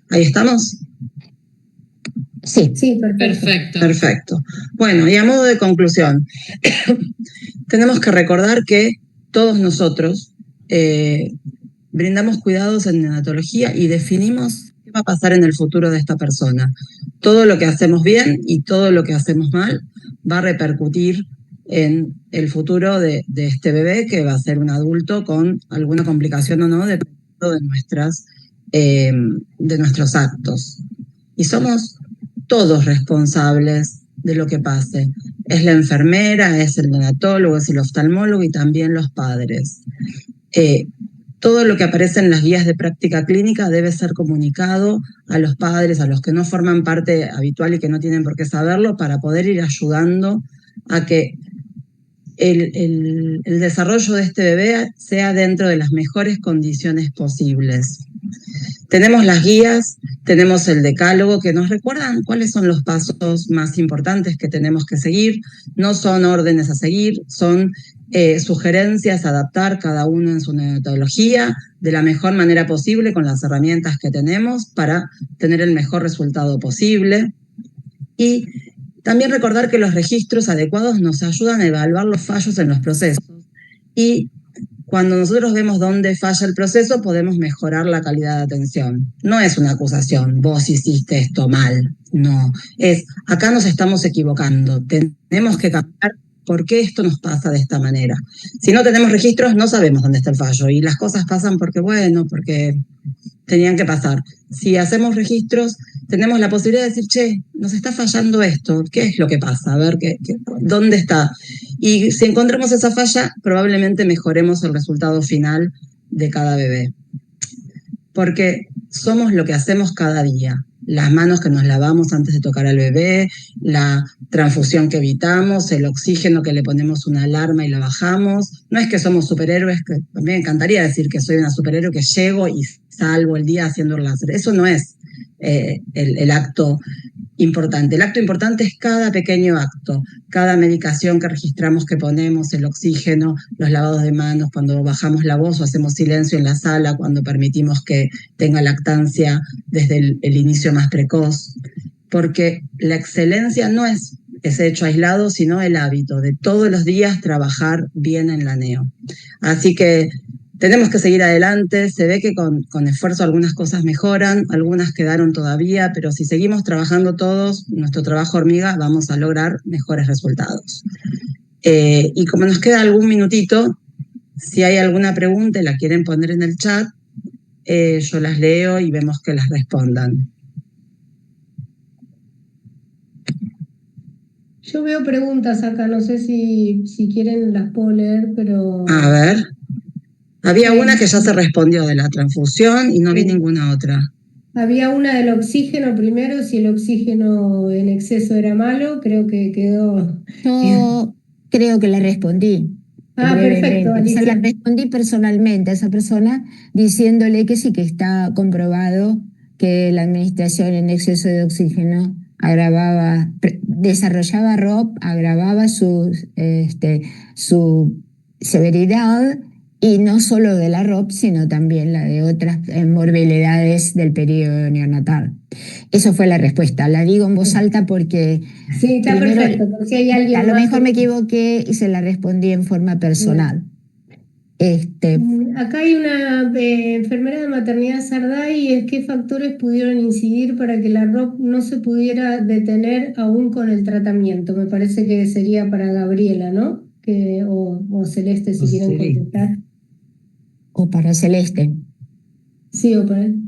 Ahí estamos. Sí, perfecto. Perfecto. Bueno, y a modo de conclusión, tenemos que recordar que todos nosotros brindamos cuidados en neonatología y definimos qué va a pasar en el futuro de esta persona. Todo lo que hacemos bien y todo lo que hacemos mal va a repercutir en el futuro de este bebé, que va a ser un adulto con alguna complicación o no, dependiendo de nuestros actos. Y somos todos responsables de lo que pase. Es la enfermera, es el neonatólogo, es el oftalmólogo y también los padres. Todo lo que aparece en las guías de práctica clínica debe ser comunicado a los padres, a los que no forman parte habitual y que no tienen por qué saberlo, para poder ir ayudando a que el desarrollo de este bebé sea dentro de las mejores condiciones posibles. Tenemos las guías, tenemos el decálogo que nos recuerdan cuáles son los pasos más importantes que tenemos que seguir. No son órdenes a seguir, son sugerencias a adaptar cada uno en su neonatología de la mejor manera posible con las herramientas que tenemos para tener el mejor resultado posible. Y también recordar que los registros adecuados nos ayudan a evaluar los fallos en los procesos. Y cuando nosotros vemos dónde falla el proceso, podemos mejorar la calidad de atención. No es una acusación, vos hiciste esto mal. No, es acá nos estamos equivocando. Tenemos que cambiar por qué esto nos pasa de esta manera. Si no tenemos registros, no sabemos dónde está el fallo. Y las cosas pasan porque tenían que pasar. Si hacemos registros, tenemos la posibilidad de decir, che, nos está fallando esto, ¿qué es lo que pasa? A ver, ¿dónde está? Y si encontramos esa falla, probablemente mejoremos el resultado final de cada bebé. Porque somos lo que hacemos cada día. Las manos que nos lavamos antes de tocar al bebé, la transfusión que evitamos, el oxígeno que le ponemos una alarma y la bajamos. No es que somos superhéroes, que me encantaría decir que soy una superhéroe que llego y salvo el día haciendo el láser. Eso no es el acto importante. El acto importante es cada pequeño acto, cada medicación que registramos que ponemos, el oxígeno, los lavados de manos, cuando bajamos la voz o hacemos silencio en la sala, cuando permitimos que tenga lactancia desde el inicio más precoz. Porque la excelencia no es ese hecho aislado, sino el hábito de todos los días trabajar bien en la NEO. Así que tenemos que seguir adelante, se ve que con esfuerzo algunas cosas mejoran, algunas quedaron todavía, pero si seguimos trabajando todos, nuestro trabajo hormiga, vamos a lograr mejores resultados. Y como nos queda algún minutito, si hay alguna pregunta y la quieren poner en el chat, yo las leo y vemos que las respondan. Yo veo preguntas acá, no sé si quieren las puedo leer, pero... A ver. Había una que ya se respondió de la transfusión y no vi ninguna otra. Había una del oxígeno primero, si el oxígeno en exceso era malo, creo que quedó... Yo creo que le respondí. Perfecto, Se Alicia. la respondí personalmente a esa persona diciéndole que sí que está comprobado que la administración en exceso de oxígeno desarrollaba ROP, agravaba su severidad, y no solo de la ROP, sino también la de otras morbilidades del periodo neonatal. Eso fue la respuesta. La digo en voz alta porque Sí, está primero, perfecto, por si hay alguien a lo más mejor que- me equivoqué y se la respondí en forma personal. Acá hay una enfermera de maternidad Sarday, y es qué factores pudieron incidir para que la ROP no se pudiera detener aún con el tratamiento. Me parece que sería para Gabriela, ¿no? O Celeste, si quieren contestar. O para Celeste. Sí, o para él.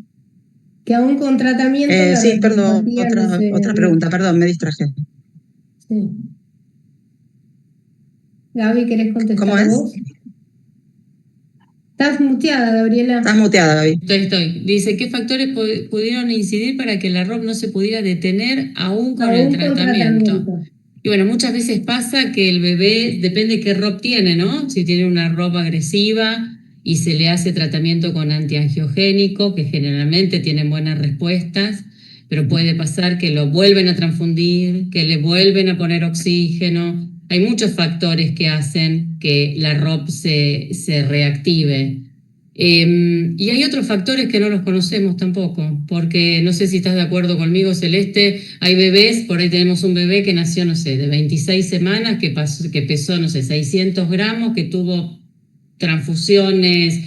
Que aún con tratamiento la Sí, perdón, retinopatía no se... otra pregunta, perdón, me distraje. Sí. Gaby, ¿querés contestar ¿Cómo es? vos? Estás muteada, Gabriela. Estás muteada, Gaby. Estoy. Dice, ¿qué factores pudieron incidir para que la ROP no se pudiera detener aún con el tratamiento? Y bueno, muchas veces pasa que el bebé, depende qué ROP tiene, ¿no? Si tiene una ROP agresiva y se le hace tratamiento con antiangiogénico, que generalmente tienen buenas respuestas, pero puede pasar que lo vuelven a transfundir, que le vuelven a poner oxígeno. Hay muchos factores que hacen que la ROP se reactive. Y hay otros factores que no los conocemos tampoco, porque no sé si estás de acuerdo conmigo, Celeste, hay bebés, por ahí tenemos un bebé que nació, no sé, de 26 semanas, que pesó, no sé, 600 gramos, que tuvo transfusiones,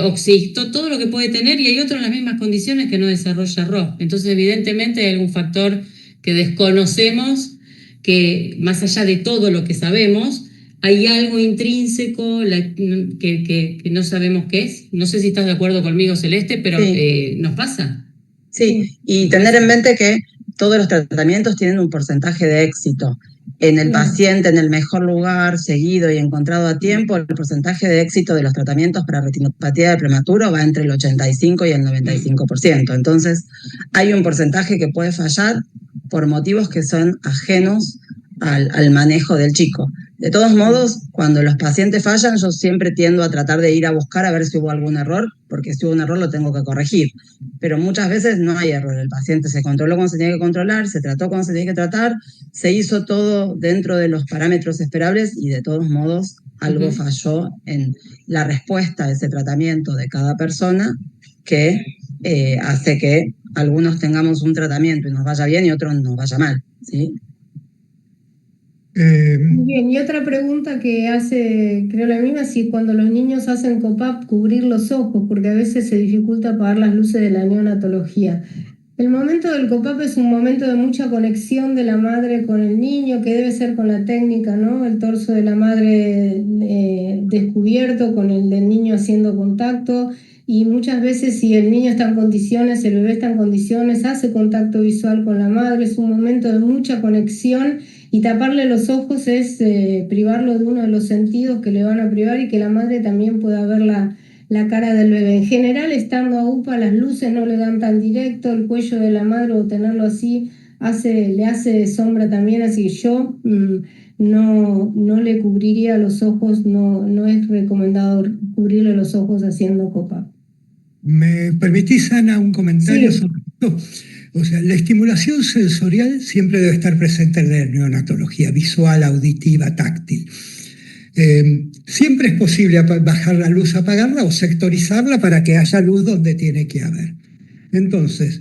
oxígeno, todo lo que puede tener, y hay otro en las mismas condiciones que no desarrolla ROP. Entonces, evidentemente hay algún factor que desconocemos, que más allá de todo lo que sabemos, hay algo intrínseco que no sabemos qué es. No sé si estás de acuerdo conmigo, Celeste, pero Sí. nos pasa. Sí, y tener en mente que todos los tratamientos tienen un porcentaje de éxito. En el paciente, en el mejor lugar, seguido y encontrado a tiempo, el porcentaje de éxito de los tratamientos para retinopatía de prematuro va entre el 85 y el 95%. Entonces, hay un porcentaje que puede fallar por motivos que son ajenos al manejo del chico. De todos modos, cuando los pacientes fallan, yo siempre tiendo a tratar de ir a buscar a ver si hubo algún error, porque si hubo un error lo tengo que corregir. Pero muchas veces no hay error. El paciente se controló cuando se tenía que controlar, se trató cuando se tenía que tratar, se hizo todo dentro de los parámetros esperables y de todos modos algo falló en la respuesta a ese tratamiento de cada persona que hace que algunos tengamos un tratamiento y nos vaya bien y otros nos vaya mal, ¿sí? Muy bien, y otra pregunta que hace, creo la misma, si cuando los niños hacen COPAP cubrir los ojos, porque a veces se dificulta apagar las luces de la neonatología. El momento del COPAP es un momento de mucha conexión de la madre con el niño, que debe ser con la técnica, ¿no? El torso de la madre descubierto, con el del niño haciendo contacto, y muchas veces si el niño está en condiciones, el bebé está en condiciones, hace contacto visual con la madre, es un momento de mucha conexión, y taparle los ojos es privarlo de uno de los sentidos que le van a privar, y que la madre también pueda ver la cara del bebé. En general, estando a UPA, las luces no le dan tan directo, el cuello de la madre, o tenerlo así le hace sombra también, así que yo no le cubriría los ojos, no es recomendado cubrirle los ojos haciendo COPAP. ¿Me permitís, Ana, un comentario Sí. sobre esto? No, o sea, la estimulación sensorial siempre debe estar presente en la neonatología, visual, auditiva, táctil. Siempre es posible bajar la luz, apagarla o sectorizarla para que haya luz donde tiene que haber. Entonces,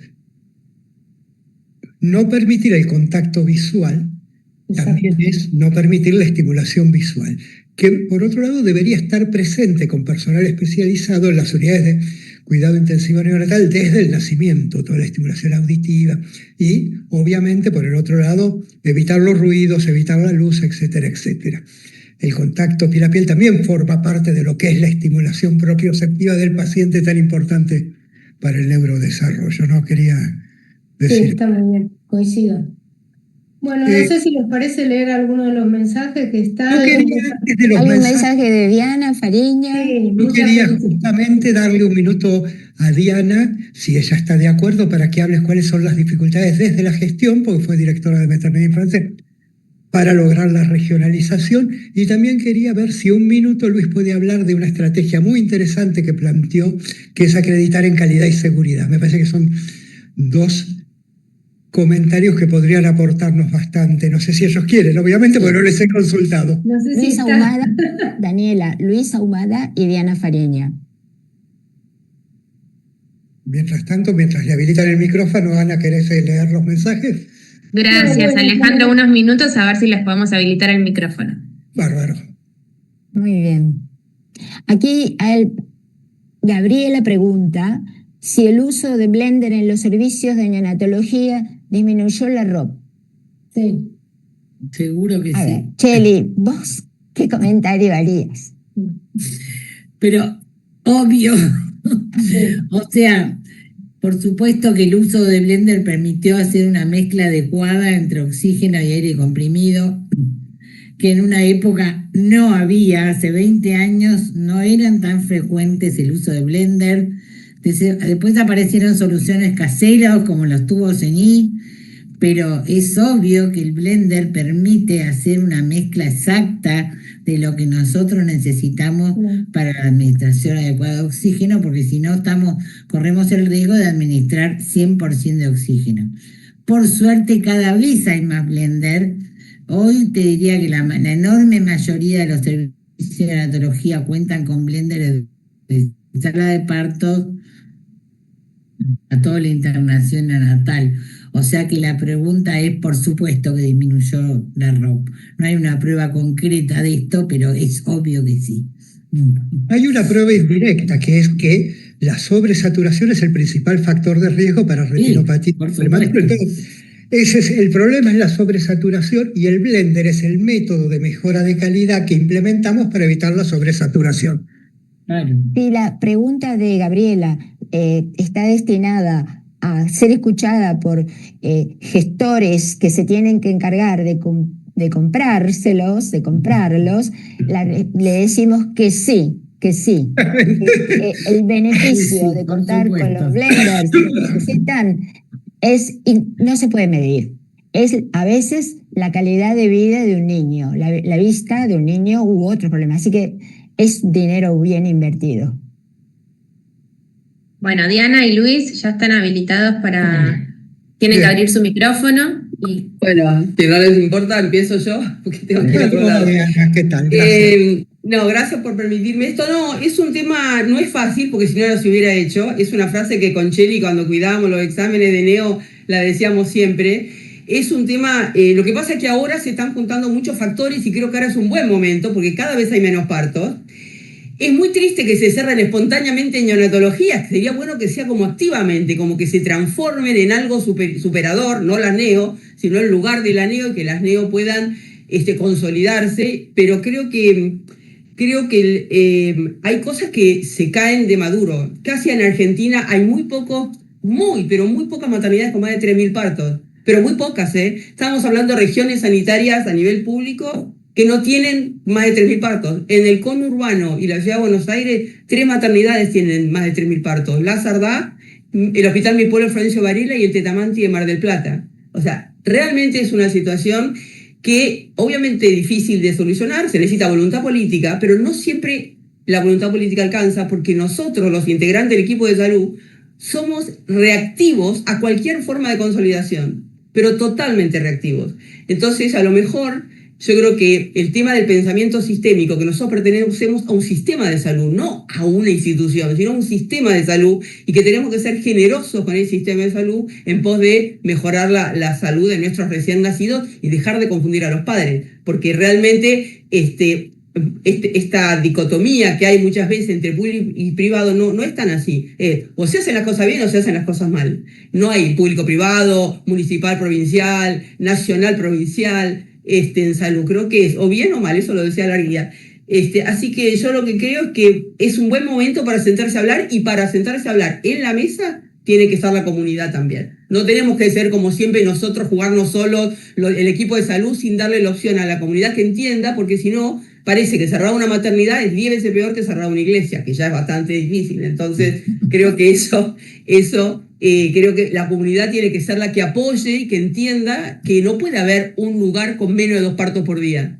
no permitir el contacto visual también es no permitir la estimulación visual, que por otro lado debería estar presente con personal especializado en las unidades de cuidado intensivo neonatal desde el nacimiento, toda la estimulación auditiva y obviamente por el otro lado evitar los ruidos, evitar la luz, etcétera, etcétera. El contacto piel a piel también forma parte de lo que es la estimulación propioceptiva del paciente tan importante para el neurodesarrollo, ¿no? Quería decir. Sí, está muy bien, coincido. Bueno, no sé si les parece leer alguno de los mensajes que están. Yo quería, antes de los Hay un mensajes, mensaje de Diana Fariña. Sí, yo muchas quería gracias. justamente darle un minuto a Diana, si ella está de acuerdo, para que hables cuáles son las dificultades desde la gestión, porque fue directora de maternidad e infancia, para lograr la regionalización. Y también quería ver si un minuto Luis puede hablar de una estrategia muy interesante que planteó, que es acreditar en calidad y seguridad. Me parece que son dos comentarios que podrían aportarnos bastante. No sé si ellos quieren, obviamente, porque no les he consultado. No sé si Luis está. Ahumada, Daniela, Luis Ahumada y Diana Fariña. Mientras tanto, mientras le habilitan el micrófono, Ana, ¿querés leer los mensajes? Gracias, Bueno, Alejandro. Unos minutos a ver si les podemos habilitar el micrófono. Bárbaro. Muy bien. Aquí Gabriela pregunta si el uso de Blender en los servicios de neonatología disminuyó la ROP. Sí. Seguro que A sí. ver, Cheli, ¿vos qué comentario harías? Pero obvio, o sea, por supuesto que el uso de Blender permitió hacer una mezcla adecuada entre oxígeno y aire comprimido, que en una época no había, hace 20 años no eran tan frecuentes el uso de Blender. Después aparecieron soluciones caseras como los tubos en I, pero es obvio que el Blender permite hacer una mezcla exacta de lo que nosotros necesitamos para la administración adecuada de oxígeno, porque si no corremos el riesgo de administrar 100% de oxígeno. Por suerte cada vez hay más Blender. Hoy te diría que la enorme mayoría de los servicios de neonatología cuentan con Blender de sala de partos a toda la internación neonatal. O sea que la pregunta es, por supuesto que disminuyó la ROP. No hay una prueba concreta de esto, pero es obvio que sí. Hay una prueba indirecta, que es que la sobresaturación es el principal factor de riesgo para retinopatía prematura. Entonces, ese es el problema, es la sobresaturación, y el Blender es el método de mejora de calidad que implementamos para evitar la sobresaturación. Claro. Si la pregunta de Gabriela está destinada a ser escuchada por gestores que se tienen que encargar de comprárselos, de comprarlos, le decimos que sí, que sí. El beneficio Sí, de por contar con supuesto. los blenders que necesitan no se puede medir. Es a veces la calidad de vida de un niño, la vista de un niño u otros problemas. Así que es dinero bien invertido. Bueno, Diana y Luis ya están habilitados para... Tienen que Bien. abrir su micrófono y... Bueno, si no les importa, empiezo yo, porque tengo que ir a otro lado. ¿Qué tal? Gracias. No, gracias por permitirme esto. No, es un tema, no es fácil, porque si no lo se hubiera hecho. Es una frase que con Cheli, cuando cuidábamos los exámenes de neo, la decíamos siempre. Es un tema, lo que pasa es que ahora se están juntando muchos factores y creo que ahora es un buen momento, porque cada vez hay menos partos. Es muy triste que se cierren espontáneamente en neonatología. Sería bueno que sea como activamente, como que se transformen en algo superador, no la neo, sino en lugar de la neo, y que las neo puedan consolidarse. Pero creo que hay cosas que se caen de maduro. Casi en Argentina hay pero muy pocas maternidades con más de 3.000 partos. Pero muy pocas, ¿eh? Estamos hablando de regiones sanitarias a nivel público que no tienen más de 3.000 partos. En el conurbano y la ciudad de Buenos Aires, 3 maternidades tienen más de 3.000 partos. La Sardá, el Hospital Mi Pueblo Florencio Varela y el Tetamanti de Mar del Plata. O sea, realmente es una situación que obviamente es difícil de solucionar, se necesita voluntad política, pero no siempre la voluntad política alcanza, porque nosotros, los integrantes del equipo de salud, somos reactivos a cualquier forma de consolidación, pero totalmente reactivos. Entonces, a lo mejor, yo creo que el tema del pensamiento sistémico, que nosotros pertenecemos a un sistema de salud, no a una institución, sino a un sistema de salud, y que tenemos que ser generosos con el sistema de salud en pos de mejorar la salud de nuestros recién nacidos y dejar de confundir a los padres, porque realmente esta dicotomía que hay muchas veces entre público y privado no es tan así. O se hacen las cosas bien o se hacen las cosas mal. No hay público-privado, municipal-provincial, nacional-provincial, en salud. Creo que es o bien o mal, eso lo decía la guía. Así que yo lo que creo es que es un buen momento para sentarse a hablar, y para sentarse a hablar en la mesa tiene que estar la comunidad también. No tenemos que ser como siempre nosotros, jugarnos solos, el equipo de salud, sin darle la opción a la comunidad que entienda, porque si no, parece que cerrar una maternidad es 10 veces peor que cerrar una iglesia, que ya es bastante difícil. Entonces, creo que creo que la comunidad tiene que ser la que apoye y que entienda que no puede haber un lugar con menos de 2 partos por día.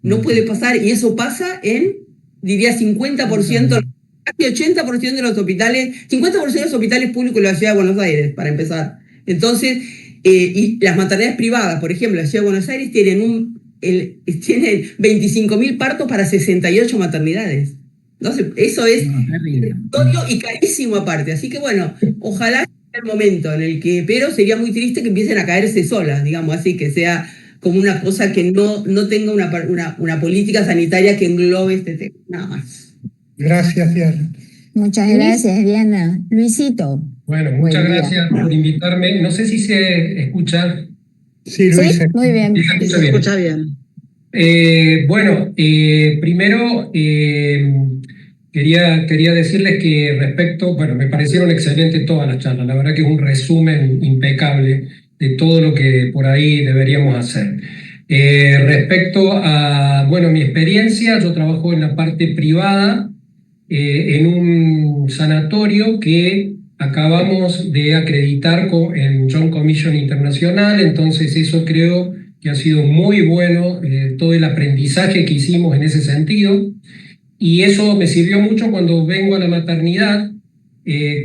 No puede pasar, y eso pasa en, diría, 50%, casi 80% de los hospitales, 50% de los hospitales públicos de la Ciudad de Buenos Aires, para empezar. Entonces, y las maternidades privadas, por ejemplo, la Ciudad de Buenos Aires tienen 25.000 partos para 68 maternidades. Entonces, eso es notorio y carísimo aparte. Así que bueno, ojalá sea el momento en el que, pero sería muy triste que empiecen a caerse solas, digamos así, que sea como una cosa que no tenga una política sanitaria que englobe este tema, nada más. Gracias, Diana. Muchas gracias, Diana. Luisito. Bueno, muchas gracias por invitarme. No sé si se escucha. Sí, Luis. Sí, muy bien. Se escucha bien. Primero quería decirles que me parecieron excelentes todas las charlas. La verdad que es un resumen impecable de todo lo que por ahí deberíamos hacer. Respecto a, mi experiencia, yo trabajo en la parte privada, en un sanatorio que acabamos de acreditar en Joint Commission Internacional, entonces eso creo que ha sido muy bueno, todo el aprendizaje que hicimos en ese sentido, y eso me sirvió mucho cuando vengo a la maternidad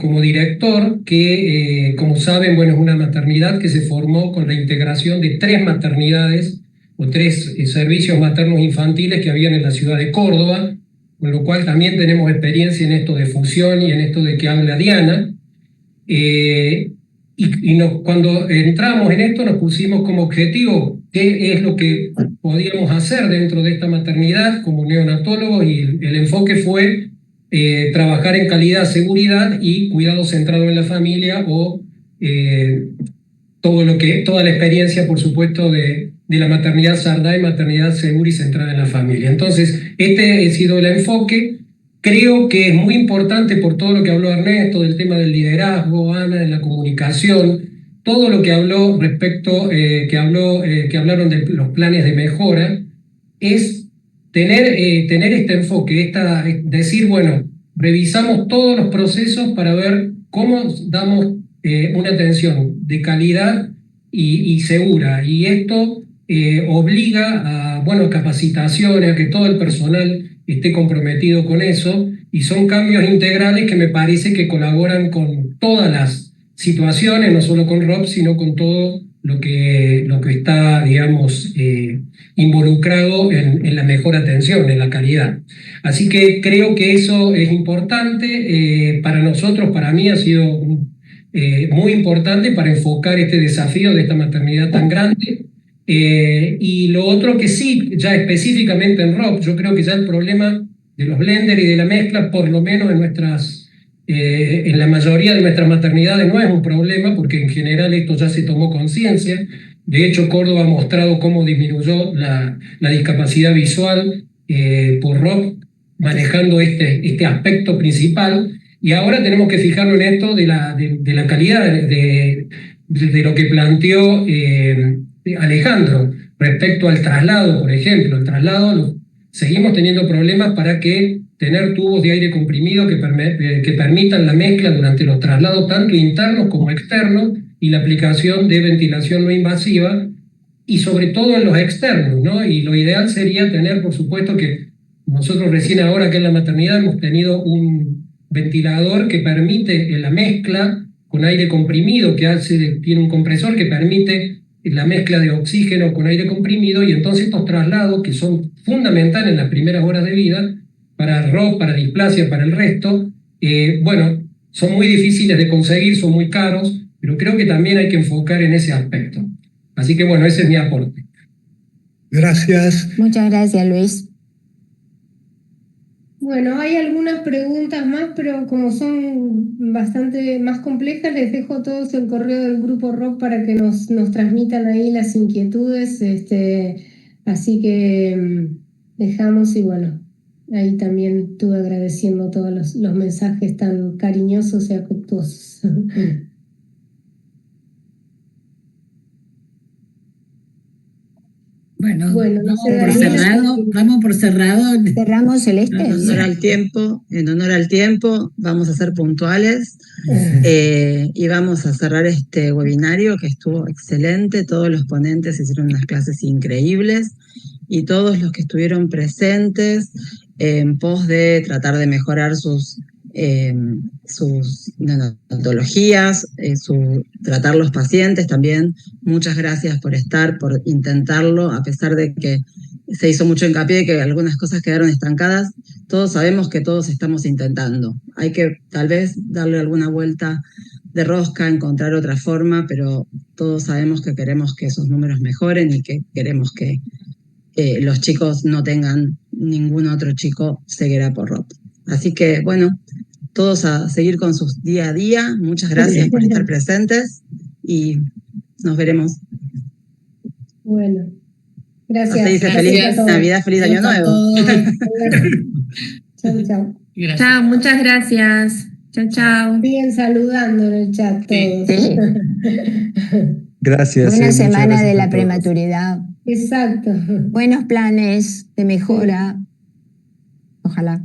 como director, que como saben, es una maternidad que se formó con la integración de 3 maternidades o 3 servicios maternos infantiles que habían en la ciudad de Córdoba, con lo cual también tenemos experiencia en esto de fusión y en esto de que habla Diana. Cuando entramos en esto nos pusimos como objetivo qué es lo que podíamos hacer dentro de esta maternidad como neonatólogos, y el enfoque fue trabajar en calidad, seguridad y cuidado centrado en la familia, o toda la experiencia, por supuesto, de la maternidad SARDAI, maternidad segura y centrada en la familia. Entonces, este ha sido el enfoque. Creo que es muy importante, por todo lo que habló Ernesto del tema del liderazgo, Ana, de la comunicación, todo lo que habló respecto, que hablaron de los planes de mejora, es tener este enfoque, decir, revisamos todos los procesos para ver cómo damos una atención de calidad y segura, y esto obliga a capacitaciones, a que todo el personal esté comprometido con eso, y son cambios integrales que me parece que colaboran con todas las situaciones, no solo con ROP, sino con todo lo que está, digamos, involucrado en la mejor atención, en la calidad. Así que creo que eso es importante para nosotros, para mí ha sido muy importante para enfocar este desafío de esta maternidad tan grande. Y lo otro que sí, ya específicamente en ROP, yo creo que ya el problema de los blenders y de la mezcla, por lo menos en la mayoría de nuestras maternidades, no es un problema, porque en general esto ya se tomó conciencia. De hecho, Córdoba ha mostrado cómo disminuyó la discapacidad visual por ROP, manejando este aspecto principal, y ahora tenemos que fijarnos en esto de la calidad, de lo que planteó Alejandro, respecto al traslado, por ejemplo. El traslado, seguimos teniendo problemas para tener tubos de aire comprimido que permitan la mezcla durante los traslados, tanto internos como externos, y la aplicación de ventilación no invasiva, y sobre todo en los externos, ¿no? Y lo ideal sería tener, por supuesto, que nosotros recién ahora, que en la maternidad, hemos tenido ventilador que permite la mezcla con aire comprimido, tiene un compresor que permite la mezcla de oxígeno con aire comprimido, y entonces estos traslados, que son fundamentales en las primeras horas de vida, para ROP, para displasia, para el resto, bueno, son muy difíciles de conseguir, son muy caros, pero creo que también hay que enfocar en ese aspecto. Así que bueno, ese es mi aporte. Gracias. Muchas gracias, Luis. Bueno, hay algunas preguntas más, pero como son bastante más complejas, les dejo a todos el correo del Grupo ROC para que nos transmitan ahí las inquietudes. Así que dejamos, y bueno, ahí también estuve agradeciendo todos los mensajes tan cariñosos y afectuosos. Bueno, Bueno, no damos sé, por Daniela, cerrado, damos por cerrado. Cerramos, Celeste. En honor al tiempo, vamos a ser puntuales y vamos a cerrar este webinario que estuvo excelente. Todos los ponentes hicieron unas clases increíbles y todos los que estuvieron presentes en pos de tratar de mejorar sus neonatologías, tratar los pacientes también. Muchas gracias por estar, por intentarlo, a pesar de que se hizo mucho hincapié de que algunas cosas quedaron estancadas. Todos sabemos que todos estamos intentando. Hay que tal vez darle alguna vuelta de rosca, encontrar otra forma, pero todos sabemos que queremos que esos números mejoren y que queremos que los chicos no tengan ningún otro chico ceguera por ROP. Así que, bueno, todos a seguir con sus día a día. Muchas gracias por estar presentes y nos veremos. Bueno, gracias. Hasta dice feliz Navidad, feliz Año Nuevo. Chau, chau. Gracias. Chao, muchas gracias. Chao, chao. Siguen saludando en el chat todos. Sí. Gracias. Buena muchas semana gracias de a la todos. prematuridad. Exacto. Buenos planes de mejora. Ojalá.